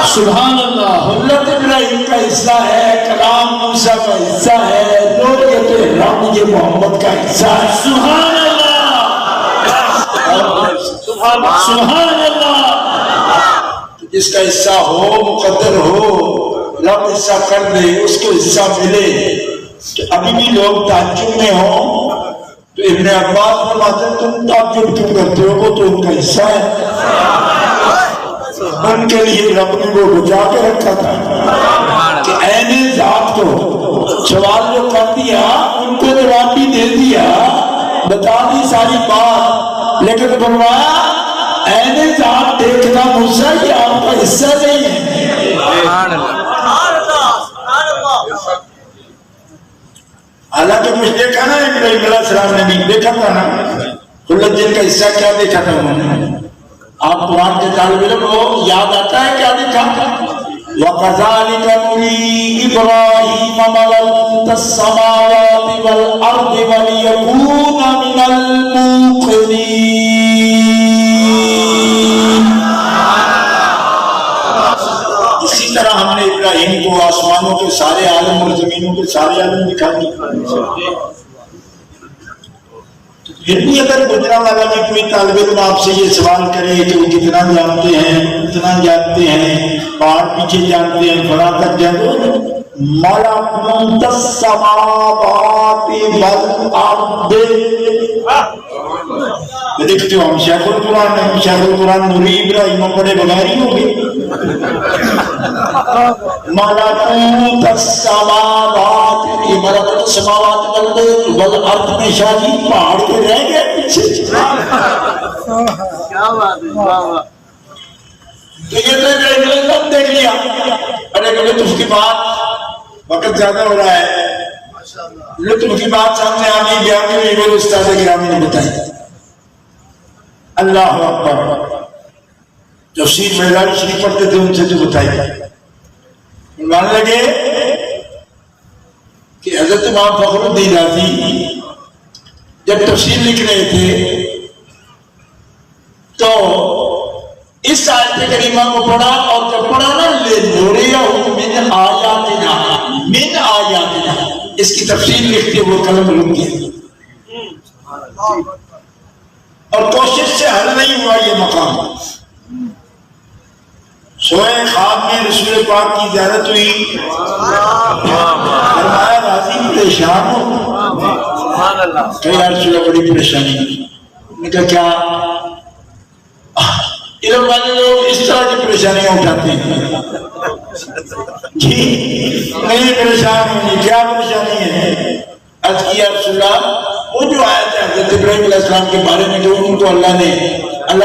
سبحان اللہ حضرت ابراہیم کا حصہ ہے کلام موسیٰ کا حصہ ہے رویت رب یہ محمد کا حصہ ہے سبحان اللہ سبحان اللہ جس کا حصہ ہو مقدر ہو رب حصہ کر دے اس کو حصہ ملے تو ابھی بھی لوگ تعجب میں ہوں تو ابن عباس فرماتے ہیں تم تعجب کیوں کرتے ہو وہ تو ان کا حصہ ہے ان کے لیے رب نے وہ بچا کے رکھا تھا کہ عین ذات کو سوال جو کر دیا ان کو جواب بھی دے دیا بتا دی ساری بات لیکن فرمایا عین ذات دیکھنا موسیٰ یہ آپ کا حصہ نہیں ہے حالانکہ مجھے دیکھا نا ابراہیم علیہ السلام نے بھی دیکھا تھا نا خلت جن کا حصہ کیا دیکھا تھا انہوں نے آپ قرآن کے طالب علم کو یاد آتا ہے کیا دیکھا وَقَذَلِكَ نُرِي إِبْرَاهِيمَ مَلَكُوتَ السَّمَاوَاتِ وَالْأَرْضِ وَلِيَكُونَ مِنَ الْمُوقِنِينَ اسی طرح ہم نے ابراہیم کو آسمانوں کے سارے عالم اور زمینوں کے سارے عالم دکھا دی پھر بھی اگر گجرا والا میں کوئی طالب علم آپ سے یہ سوال کرے کہ وہ کتنا جانتے ہیں اتنا جانتے ہیں پہاڑ پیچھے جانتے ہیں فلاں تک جانتے ملکوت السماوات والارض دیکھتے ہو ہم شیخ القرآن نوری ابراہیم پڑھے بغیر ہی ہو گئے ملکوت السماوات، یہ ملکوت السماوات والارض میں شادی پہاڑ کے رہ گئے پیچھے. تو یہ تو دیکھ لیا. ارے لطف کی بات، وقت زیادہ ہو رہا ہے، لطف کی بات سامنے آنے گیا کہ میرے استاد گرامی نے بتائی. اللہ اکبر. تفسیر معراج شریف پڑھتے تھے ان سے تو بتائی. مان لگے کہ حضرت امام فخر الدین رازی جب تفسیر لکھ رہے تھے تو اس آیت کریمہ کو پڑھا، اور جب پڑھا نا لِنُرِيَهُ مِنْ آیاتنا، من آیاتنا، اس کی تفسیر لکھتے وہ قلم رک گیا اور کوشش سے حل نہیں ہوا یہ مقام. سوئے خواب میں رسول پاک کی زیارت ہوئی، فرمایا راضی پریشان ہو. کہ یا رسول اللہ بڑی پریشانی. نے کہا کیا؟ علم والے لوگ اس طرح کی پریشانیاں اٹھاتے ہیں. جی نہیں پریشان ہونی، کیا پریشانی ہے؟ عرض کیا رسول اللہ وہ جو آیت ہے حضرت ابراہیم علیہ السلام کے بارے میں جو ان کو اللہ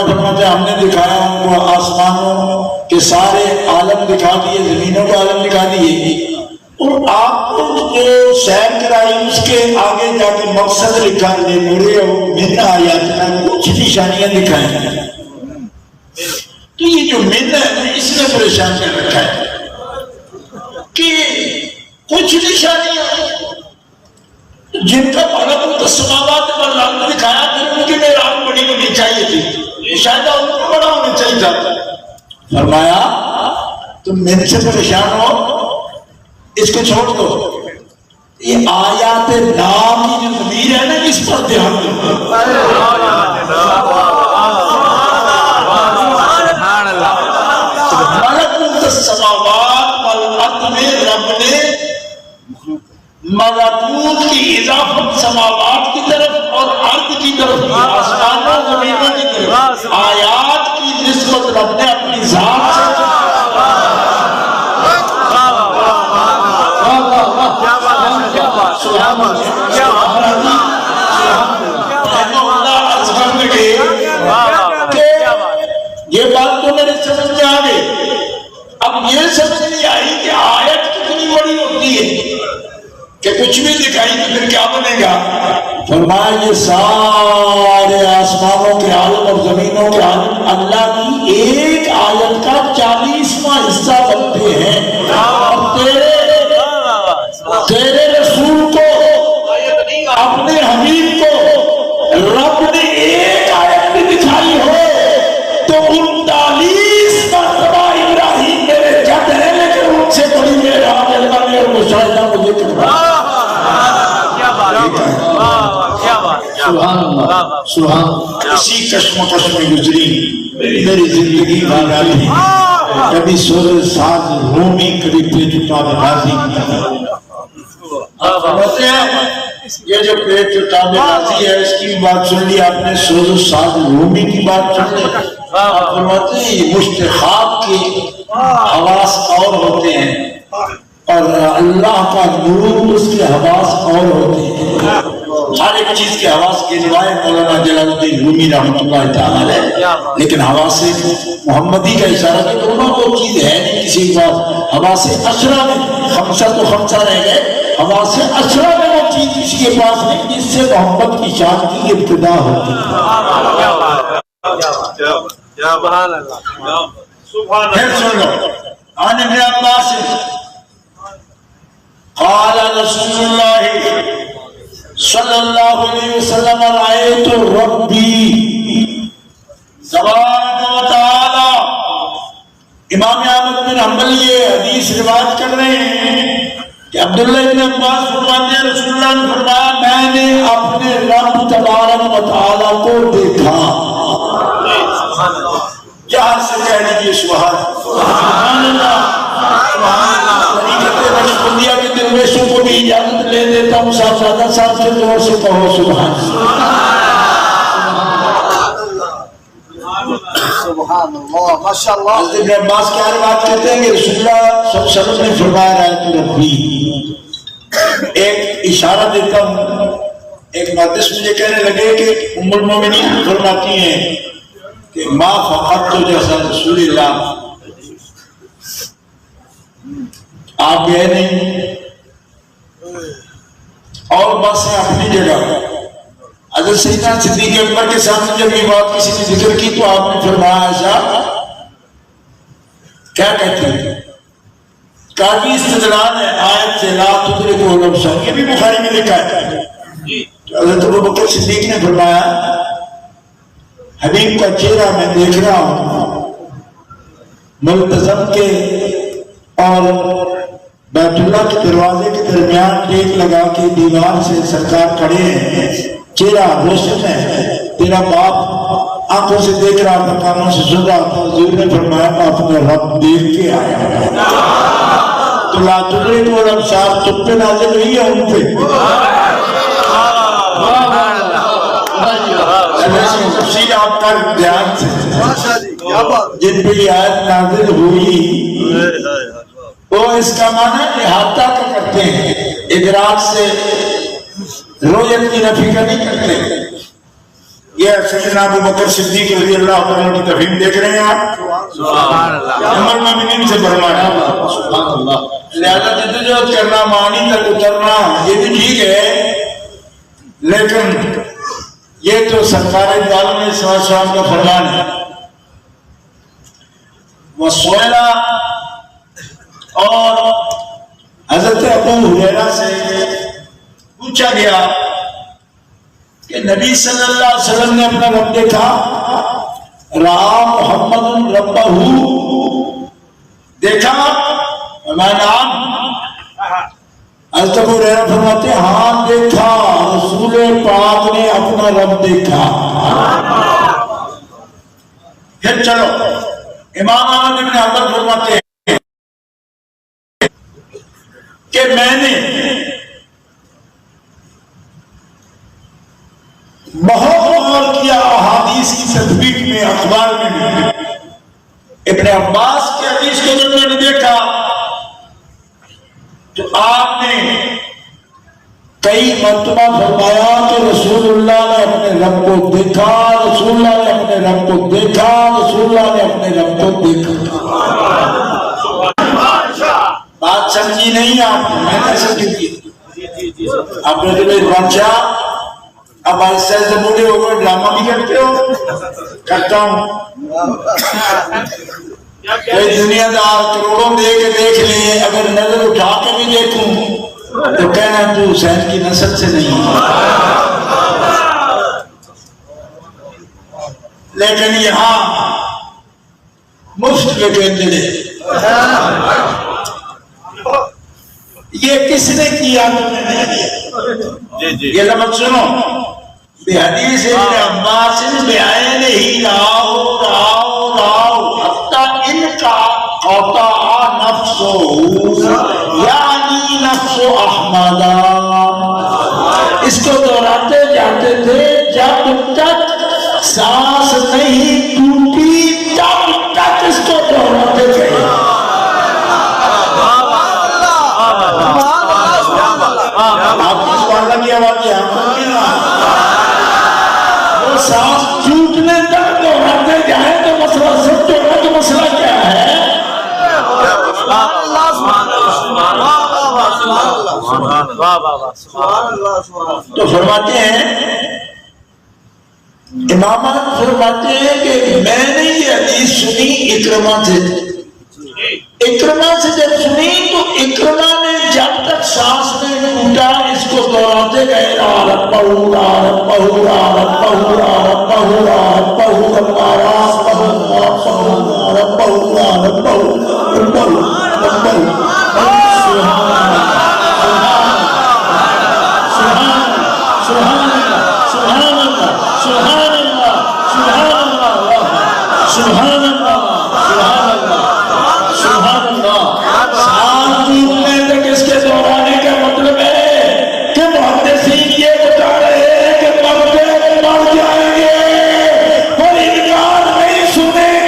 فرماتے ہیں ہم نے دکھایا ان کو آسمانوں کے سارے عالم دکھا دیے، زمینوں کے عالم دکھا دیے، اور آپ کو جو سیر کرائی اس کے آگے جا کے مقصد لکھا لے پورے من آیاتنا، کچھ نشانیاں دکھائیں. تو یہ جو من ہے اس نے پریشان کر رکھا ہے کہ کچھ نشانیاں جن کا ملکوت السماوات والارض دکھایا پھر ان کی معراج بڑی ہونی چاہیے تھی، شاید ان کو بڑا ہونا چاہیے تھا. فرمایا تم من سے پریشان ہو، اس کو چھوڑ دو. یہ آیات نام کی جو ضمیر ہے نا اس پر دھیان دو. ملکوت السماوات والارض میں رب نے ملکوت کی اضافت سماوات کی طرف اور ارض کی طرف، آسمانوں زمینوں کی طرف، آیات کی نسبت رب نے اپنی ذات سے. یہ بات تو میرے سمجھ میں آ گئی. اب یہ سمجھ نہیں آئی کہ آیت کتنی بڑی ہوتی ہے کہ کچھ بھی دکھائی تو پھر کیا بنے گا. فرمایا یہ سارے آسمانوں کے عالم اور زمینوں کے عالم اللہ کی ایک آیت کا 40واں حصہ بنتے ہیں. اور تیرے رسول کو، اپنے حبیب کو رب نے ایک آیت بھی دکھائی ہو تو 39 مرتبہ ابراہیم میرے جد ہے، لیکن ان سے بڑی معراج اللہ نے اور مشاہدہ مجھے کروا. سبحان اللہ سبحان. اسی کشمکش میں گزری میری زندگی والی، کبھی سور ساز رومی، کبھی پیچتا غازی. بولتے ہیں یہ جو پیٹ چٹا غازی ہے اس کی بات سن لی آپ نے، سور ساز رومی کی بات سن لی. آپ فرماتے ہیں یہ مشتخاب کی حواس اور ہوتے ہیں اور اللہ کا نور اس کے حواس اور ہوتے ہیں. ہر ایک چیز کے حواس کے روایت مولانا جلال الدین رومی رحمۃ اللہ تعالی علیہ، لیکن حواس محمدی کا اشارہ کہ دونوں کو چیز ہے نہیں کسی بات. حواس اشرا میں خمسہ تو خمسہ رہ گئے، حواس اشرا میں وہ چیز کسی کے پاس نہیں جس سے محمد کی شان کی ابتدا ہوتی ہے. پھر سن لو عن ابن عباس قال رسول اللہ صلی اللہ علیہ وسلم رأیت ربی تبارک و تعالی. امام احمد بن حنبل یہ حدیث روایت کر رہے ہیں کہ عبداللہ بن عباس فرماتے ہیں رسول اللہ نے فرمایا میں نے اپنے رب تبارک و تعالی کو دیکھا. جہاں سے کہہ لیجیے سبحان اللہ سبحان اللہ. طریقت نقشبندیہ کے درویشوں کو بھی اجازت لے دیتا ہوں صاحبزادہ صاحب سے دور سے کہو سبحان اللہ. سبحان اللہ ماشاء اللہ. حضرت ابن عباس کی روایت کہتے ہیں کہ رسول اللہ صلی اللہ علیہ وسلم نے فرمایا رایت ربی. ایک اشارہ دیتا ہوں. ایک محدث مجھے کہنے لگے کہ ام المومنین فرماتی ہیں کہ ما فقط تو جیسا رسول اللہ آپ گئے نہیں اور بس ہے اپنی جگہ. حضرت سیدنا صدیق اکبر کے سامنے جب یہ بات کسی نے ذکر کی تو آپ نے فرمایا ایسا کیا کہتے ہیں؟ کافی استدلال ہے آیت سے لا تدرکہ الابصار. یہ بھی بخاری میں لکھا ہے. حضرت ابوبکر صدیق نے فرمایا حبیب کا چہرہ میں دیکھ رہا ہوں ملتزم کے اور بیت اللہ کے دروازے کے درمیان ٹیک لگا کے دیوار سے سرکار کھڑے ہیں. چہرہ روشن ہے. تیرا باپ آنکھوں سے دیکھ رہا تھا کانوں سے سن رہا تھا. حضور نے فرمایا میں اپنے رب دیکھ کے آیا. تو لا تدرکہ الابصار تم پہ نازل ہوئی ہے ان پہ. تفصیل آپ کا دھیان سے جن پہ یہ آیت نازل ہوئی وہ اس کا معنی احاطہ کا کرتے ہیں. ادراک سے رؤیت کی نفی کا نہیں کرتے. یہ سیدنا ابوبکر صدیق رضی اللہ عنہ کی تفہیم دیکھ رہے ہیں آپ. ام المومنین سے فرمایا لہذا جدوجہد کرنا معنی تک اترنا یہ بھی ٹھیک ہے لیکن یہ تو سرکار دو عالم صلی اللہ علیہ وسلم کا فرمان ہے. وہ سوئلہ اور حضرت ابو ہریرہ سے پوچھا گیا کہ نبی صلی اللہ علیہ وسلم نے اپنا رب دیکھا. رہا محمد ربہ دیکھا میں نام. حضرت ابو ہریرہ فرماتے ہیں ہاں دیکھا رسول پاک نے اپنا رب دیکھا. پھر چلو امام احمد بن حنبل فرماتے ہیں کہ میں نے بہت غور کیا احادیث کی تطبیق میں اخبار میں بھی. ابن عباس کی حدیث کو جب میں نے دیکھا تو آپ نے کئی مرتبہ فرمایا کہ رسول اللہ نے اپنے رب کو دیکھا. رسول اللہ نے اپنے رب کو دیکھا. رسول اللہ نے اپنے رب کو دیکھا. بات سمجھی نہیں آپ میں نے سمجھی آپ نے جو بادشاہ اب ایسے ایسے بولے ہو گئے ڈرامہ بھی کرتے ہو. کرتا ہوں. کوئی دنیا دار کروڑوں دے کے دیکھ لیں اگر نظر اٹھا کے بھی دیکھوں تو کہنا تو حسین کی نسل سے نہیں. لیکن یہاں مفت میں کہتے ہیں یہ کس نے کیا تو میں نے کیا. یہ لفظ سنو بحدیث ابن عباس بعینہ راؤ راؤ راؤ حتی ان کا قطع نفسہ یعنی نفس احمد. اس کو دہراتے جاتے تھے جب تک سانس نہیں ٹوٹی تب تک اس کو دہراتے تھے. آپ کی سوالہ کی آواز وہ سانس ٹوٹنے تک دہراتے جائیں تو مسئلہ سب ہوگا. تو مسئلہ کیا ہے؟ تو فرماتے ہیں امام فرماتے ہیں کہ میں نے یہ حدیث سنی اکرمہ سے. اکرمہ سے جب سنی تو اکرمہ نے جب تک سانس میں ٹوٹا اس کو دہراتے گئے ربہ ربہ ربہ ربہ ربہ سنے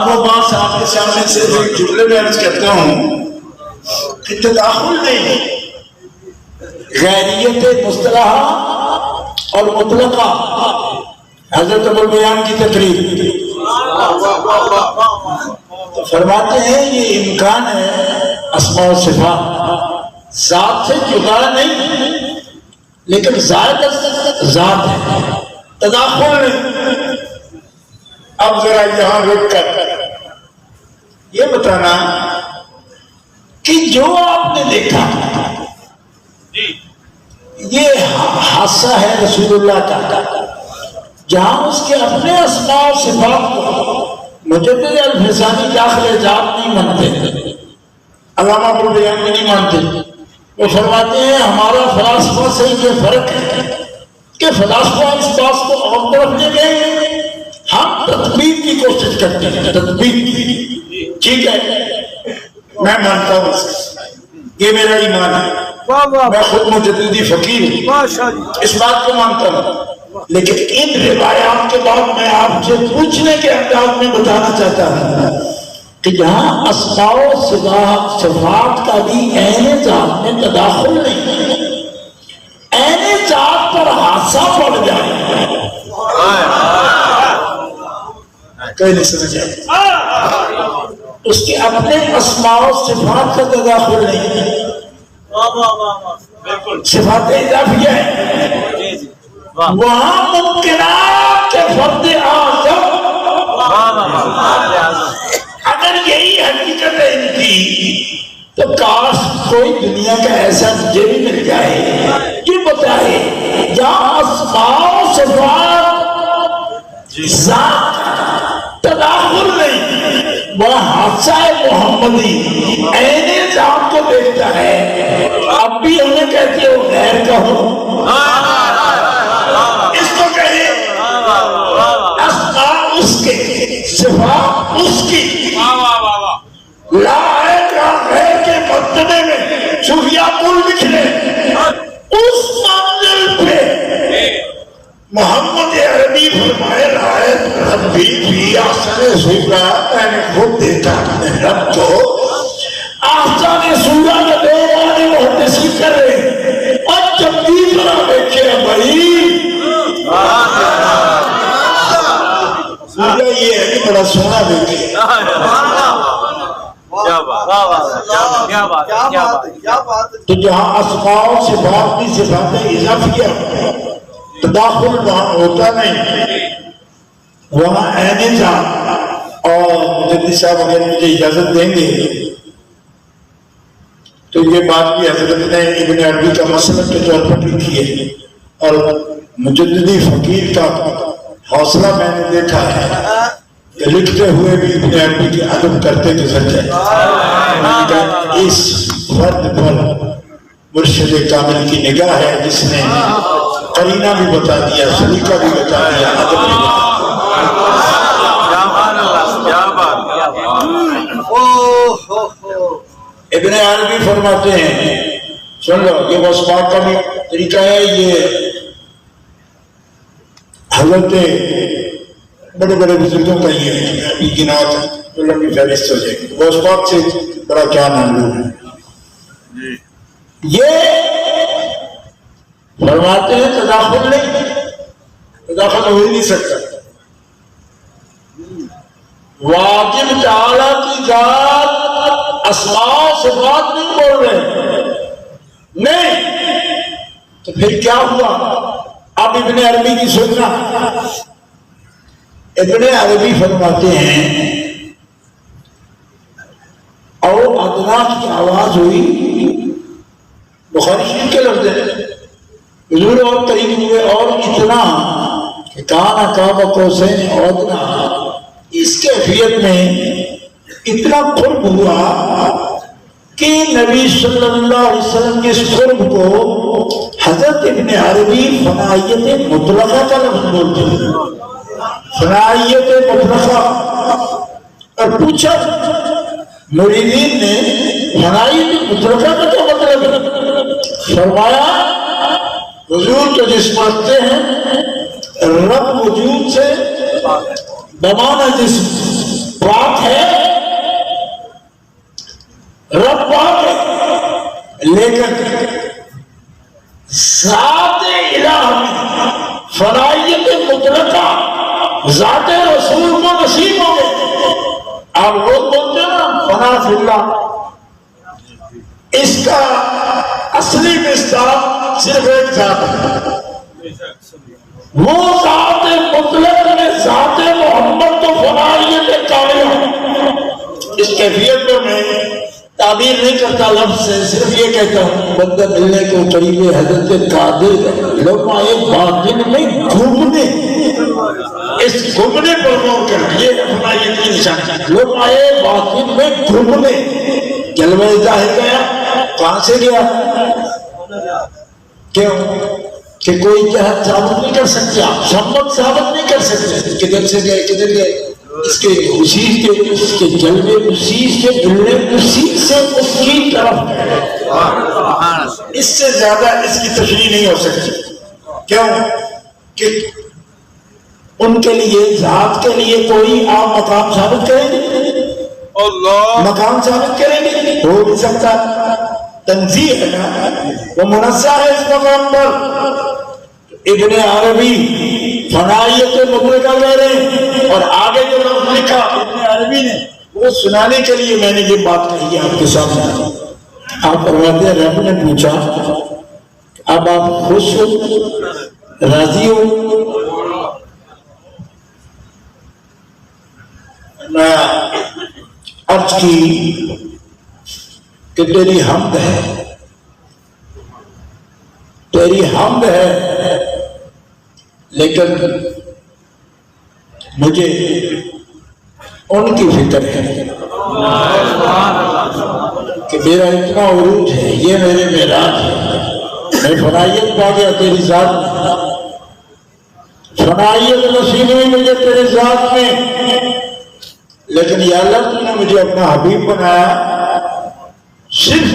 وہ بات آپ کے سامنے سے ایک جملے میں عرض کرتا ہوں کہ تداخل نہیں، غیریت مصطلحہ اور مطلقہ، حضرت ابوالبیان کی تقریر تو فرماتے ہیں یہ امکان ہے اسماء و صفات ذات سے جدا نہیں، لیکن ذات ہے، تداخل نہیں۔ اب ذرا یہاں رک کر یہ بتانا کہ جو آپ نے دیکھا یہ حادثہ ہے رسول اللہ کا، جہاں اس کے اپنے اسماء و صفات کو مجدد الفسانی داخل ذات نہیں مانتے، علامہ ابوالبیان میں نہیں مانتے۔ وہ فرماتے ہیں ہمارا فلاسفہ سے یہ فرق ہے کہ فلاسفہ اس بات کو اور طرف لے گئے، ہم تطبیق کی کوشش کرتے ہیں، تطبیق ٹھیک ہے میں مانتا ہوں، یہ میرا ایمان ہے، میں خود مجددی فقیر ہوں، اس بات کو مانتا ہوں، لیکن ان روایات کے بعد میں آپ سے پوچھنے کے انداز میں بتانا چاہتا ہوں کہ یہاں اسماء و صفات کا بھی عین ذات میں تداخل نہیں، عین ذات پر حادثہ پڑ جائے کوئی نہیں سمجھا، اس کے اپنے اسماء و صفات کا تداخل نہیں، صفات اضافیہ ہے، وہاں ممکنات کے فرد اعظم، اگر یہی حقیقت ہے ان کی تو کاش کوئی دنیا کا ایسا مجھے بھی مل جائے کہ بتائے جہاں اسماء و صفات ذات تداخل نہیں، وہ حادثہ محمدی عین ذات کو دیکھتا ہے، اب بھی ہمیں کہتے ہو غیر کہو، اس کو کہے اسماء اس کے، صفات اس کی، لا ہے کا غیر کے مرتبے میں صوفیہ پل لکھ لے، اس منزل پہ محمد عربی فرمائے رہے ربی بھی آسان سورہ، میں نے خود دیکھا اپنے رب کو آسان سورہ میں دو بارے محدثی کر رہے، اور جب تیسرا دیکھے بھائی سورہ یہ ہے کہ بڑا سونا دیکھے، تو جہاں اسماء و صفات کی صفات اضافیہ تداخل وہاں ہوتا نہیں، وہاں عین ذات، اور مجدد صاحب اگر مجھے اجازت دیں گے تو یہ بات بھی حضرت نے ابن عربی کا مسلک کے طور پر لکھی ہے، اور مجددی فقیر کا حوصلہ میں نے دیکھا ہے کہ لکھتے ہوئے بھی ابن عربی کی ادب کرتے گزر جائے، اس فرد پر مرشد کامل کی نگاہ ہے جس نے قرینہ بھی بتا دیا، سلیقہ بھی بتا دیا، ادب بھی بتا دیا۔ ابن عربی فرماتے ہیں، سن لو یہ وصفات کا بھی طریقہ ہے، یہ حضرت بڑے بڑے بزرگوں کا یہ ہے، ابھی گناوت ہے تو لمبی فہرست ہو جائے گی، وصفات سے بڑا کیا معلوم ہے، یہ فرماتے ہیں تداخل نہیں، تداخل ہو ہی نہیں سکتا، واجب تعالیٰ کی ذات اسماء و صفات نہیں بول رہے، نہیں تو پھر کیا ہوا؟ اب ابن عربی کی سننا، ابن عربی فرماتے ہیں اور ادنا کی آواز ہوئی، بخاری شریف کے لفظ ہیں، حضور اور قریب ہوئے اور اتنا کہ کانا کعبہ قوسین اور ادنا، اس کیفیت میں اتنا قرب ہوا کہ نبی صلی اللہ علیہ وسلم کے اس قرب کو حضرت ابن عربی فنائیت مطلقہ کا لفظ بولتے ہیں، فنائیت مطلقہ، اور پوچھا مریدین نے فنائیت مطلقہ کا کیا مطلب ہے؟ فرمایا حضور تو جس پڑھتے ہیں رب وجود سے بمانا جس پاک لیکن ذات الہ میں فنائیت مطلقہ ذات رسول کو نصیب ہو گئے. آپ لوگ بولتے ہیں نا فنا فی اللہ، اس کا اصلی مصداق صرف ایک ذات ہے، وہ ذات مطلق میں ذات محمد تو فنائیت کاملہ. اس کیفیت پر میں تعبیر نہیں کرتا لفظ سے، صرف یہ کہتا ہوں بندہ ملنے کو قریب حضرت قادر لمحہ باطن میں گھومنے، اس گھومنے پر غور کر، یہ فنائیت کی نشانی. لمحہ باطن میں گھومنے، جلوہ ظاہر گیا، کہاں سے گیا؟ کیوں کہ کوئی جہت ثابت نہیں کر سکتے، آپ شمت ثابت نہیں کر سکتے کدھر سے گئے کدھر گئے. اس کے اسی کے اس کے جلوے اسی سے ملنے اسی سے اس کی طرف، اس سے زیادہ اس کی تشریح نہیں ہو سکتی. کیوں کہ ان کے لیے ذات کے لیے کوئی آپ مقام ثابت کریں گے، مقام ثابت کریں گے، ہو نہیں سکتا. تنزیہ ہے نا، وہ منزہ ہے اس مقام پر. ابن عربی فنائیت مطلقہ کہہ رہے ہیں، اور آگے جو لفظ لکھا ابن عربی نے وہ سنانے کے لیے میں نے یہ بات کہی ہے آپ کے سامنے. آپ فرماتے ہیں رب نے پوچھا اب آپ خوش ہو، راضی ہو؟ میں عرض کی کہ تیری حمد ہے، تیری حمد ہے، لیکن مجھے ان کی فکر ہے کہ میرا اتنا عروج ہے، یہ میرے معراج ہے. میں فنائیت پا گیا تیری ذات میں، فنائیت نصیب ہوئی مجھے تیری ذات میں. لیکن یا اللہ تو نے مجھے اپنا حبیب بنایا، صرف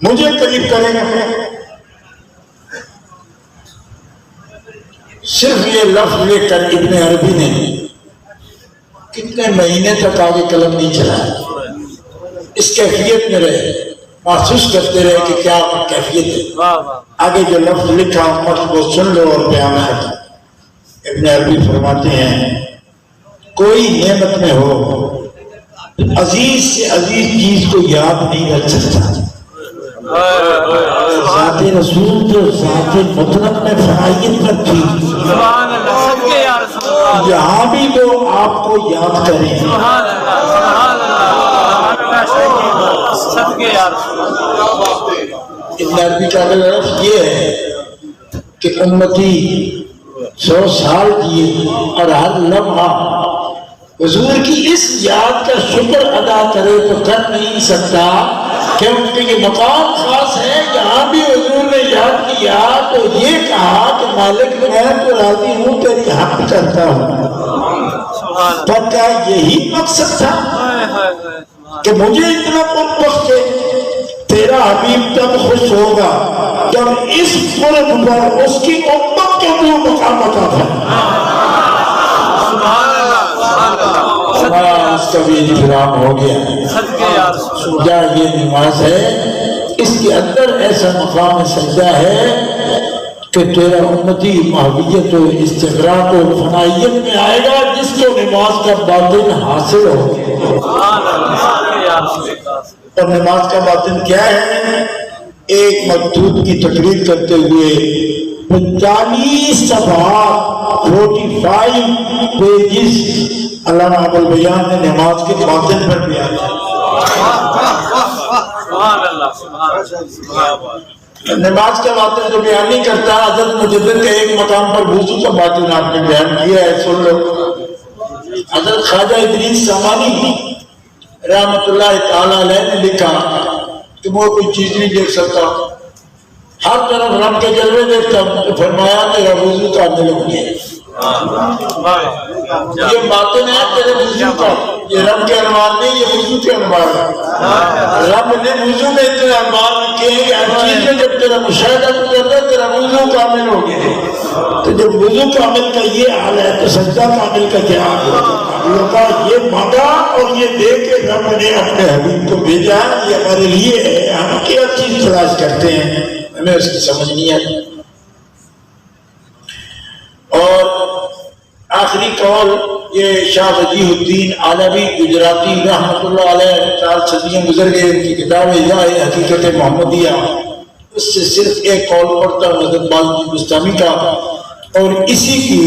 مجھے قریب کرے گا. صرف یہ لفظ لے کر ابن عربی نے کتنے مہینے تک آگے قلم نہیں چلایا، اس کیفیت میں رہے، محسوس کرتے رہے کہ کیا کیفیت ہے. آگے جو لفظ لکھا امت کو سن لو اور بیان ختم. ابن عربی فرماتے ہیں کوئی نعمت میں ہو عزیز سے عزیز چیز کو یاد نہیں رکھ سکتا. ذات رسول جو ذات مطلق میں فنائیت پر تھی، یہاں بھی وہ آپ کو یاد کریں. ابن عربی کا لفظ یہ ہے کہ امتی 100 سال کیے اور ہر لمحہ حضور کی اس یاد کا شکر ادا کرے تو کر نہیں سکتا، کیونکہ یہ مقام خاص ہے. یہاں بھی حضور نے یاد کیا تو یہ کہا کہ مالک میں تو راضی ہوں، تیری حق کرتا ہوں. پر کیا یہی مقصد تھا کہ مجھے اتنا قرب بخشے؟ تیرا حبیب تب خوش ہوگا جب اس قرب پر اس کی امت کو بھی مقام عطا تھا. اس کا بھی انتظام ہو گیا. سمجھا یہ نماز ہے، اس کے اندر ایسا مقام سجدہ ہے کہ تیرا امتی محبیت و استغراق و فنائیت میں آئے گا جس کو نماز کا باطن حاصل ہو گیا. اور نماز کا باطن کیا ہے؟ ایک مکتوب کی تقریر کرتے ہوئے 45 صفحات 45 پیجز علامہ ابوالبیان نے نماز کے باطن پر بیان کیا. نماز کا باطن جو بیان نہیں کرتا، حضرت مجدد کے ایک مقام پر وضو کا باطن آپ نے بیان کیا ہے، سن لو. حضرت خواجہ ادریس سامانی رحمت اللہ تعالی علیہ نے لکھا کہ وہ کوئی چیز نہیں دیکھ سکتا، ہر طرف رب کے جلوے دیکھتا ہوں. فرمایا میرا وضو کامل ہو گیا. یہ باطن ہے تیرے وضو کا، یہ رب کے انوار نہیں، یہ وضو کے انوار ہے. رب نے وضو میں اتنے انوار رکھے ہیں کہ ہر چیز میں جب تیرا مشاہدہ کرتا ہے تیرا وضو کامل ہو گیا. تو جب وضو کامل کا یہ حال ہے تو سجدہ کامل کا کیا حال ہے؟ یہ مانگا اور یہ دے کے رب نے اپنے حبیب کو بھیجا، یہ ہمارے لیے ہے، ہم کیا چیز تلاش کرتے ہیں ہمیں اس کی سمجھ نہیں آئی۔ اور آخری قول یہ شاہ وجیہ الدین علوی گجراتی رحمۃ اللہ علیہ 4 صدیاں گزر گئے، ان کی کتاب ہے حقیقت محمدیہ، اس سے صرف ایک قول پڑھتا ہوں حضرت باقی بستانی کا، اور اسی کی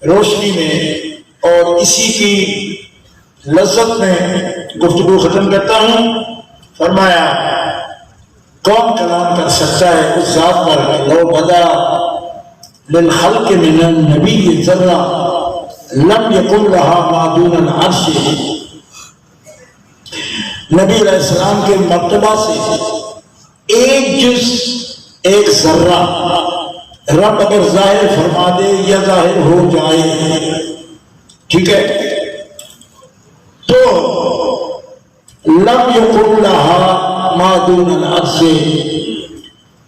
روشنی میں اور اسی کی لذت میں گفتگو ختم کرتا ہوں۔ فرمایا کون کلام کر سکتا ہے اس ذات پر لو بدا للخلق من النبی ذرہ لم یکن رہا ما دون العرش، نبی علیہ السلام کے مرتبہ سے ایک جز ایک ذرہ رب اگر ظاہر فرما دے یا ظاہر ہو جائے، ٹھیک ہے، تو لم یکن رہا ما دون العرش،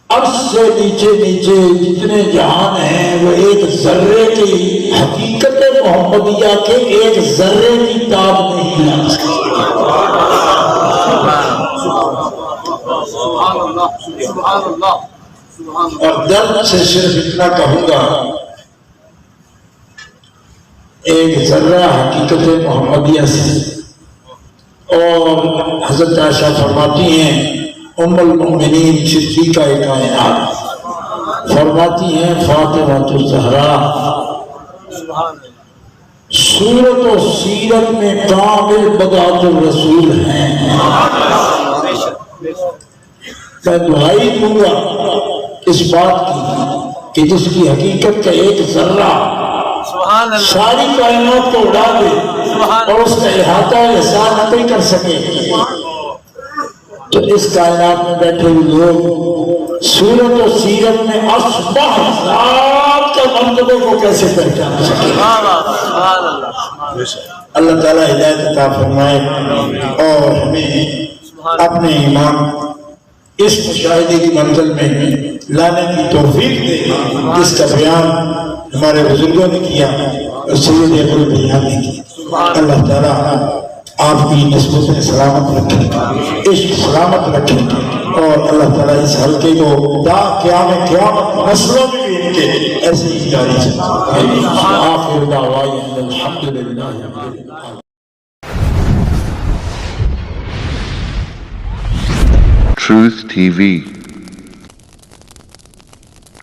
عرش سے نیچے نیچے جتنے جہان ہیں وہ ایک ذرے کی حقیقت محمدیہ کے ایک ذرے کی تاب نہیں لا سکتے۔ اور درد سے صرف اتنا کہوں گا، ایک ذرہ حقیقت محمدیہ سے، اور حضرت عائشہ فرماتی ہیں ام المؤمنین صدیقہ کائنات فرماتی ہیں فاطمہ الزہرا صورت و سیرت میں کامل بداعت الرسول ہیں۔ میں دعائی دوں گا اس بات کی کہ جس کی حقیقت کا ایک ذرہ ساری کائنات کو اڑا دے اور اس کا احاطہ احسان نہ کوئی کر سکے، تو اس کائنات میں بیٹھے ہوئے لوگ صورت و سیرت میں اصبح ذات کے مرتبے کو کیسے پہچان سکے؟ اللہ تعالیٰ ہدایت عطا فرمائے اور ہمیں اپنے ایمان اس مشاہدے کی منزل میں لانے کی توفیق دے، جس کا بیان ہمارے بزرگوں نے کیا اور سید ابو البیان نے کیا۔ اللہ تعالیٰ آپ کی نسبتیں سلامت رکھیں، عشق سلامت رکھیں، اور اللہ تعالیٰ اس حلقے کو تا قیامت نسلوں میں بھی ان کے ایسے ہی جاری سے آخر دعوانا الحمدللہ۔ Truth TV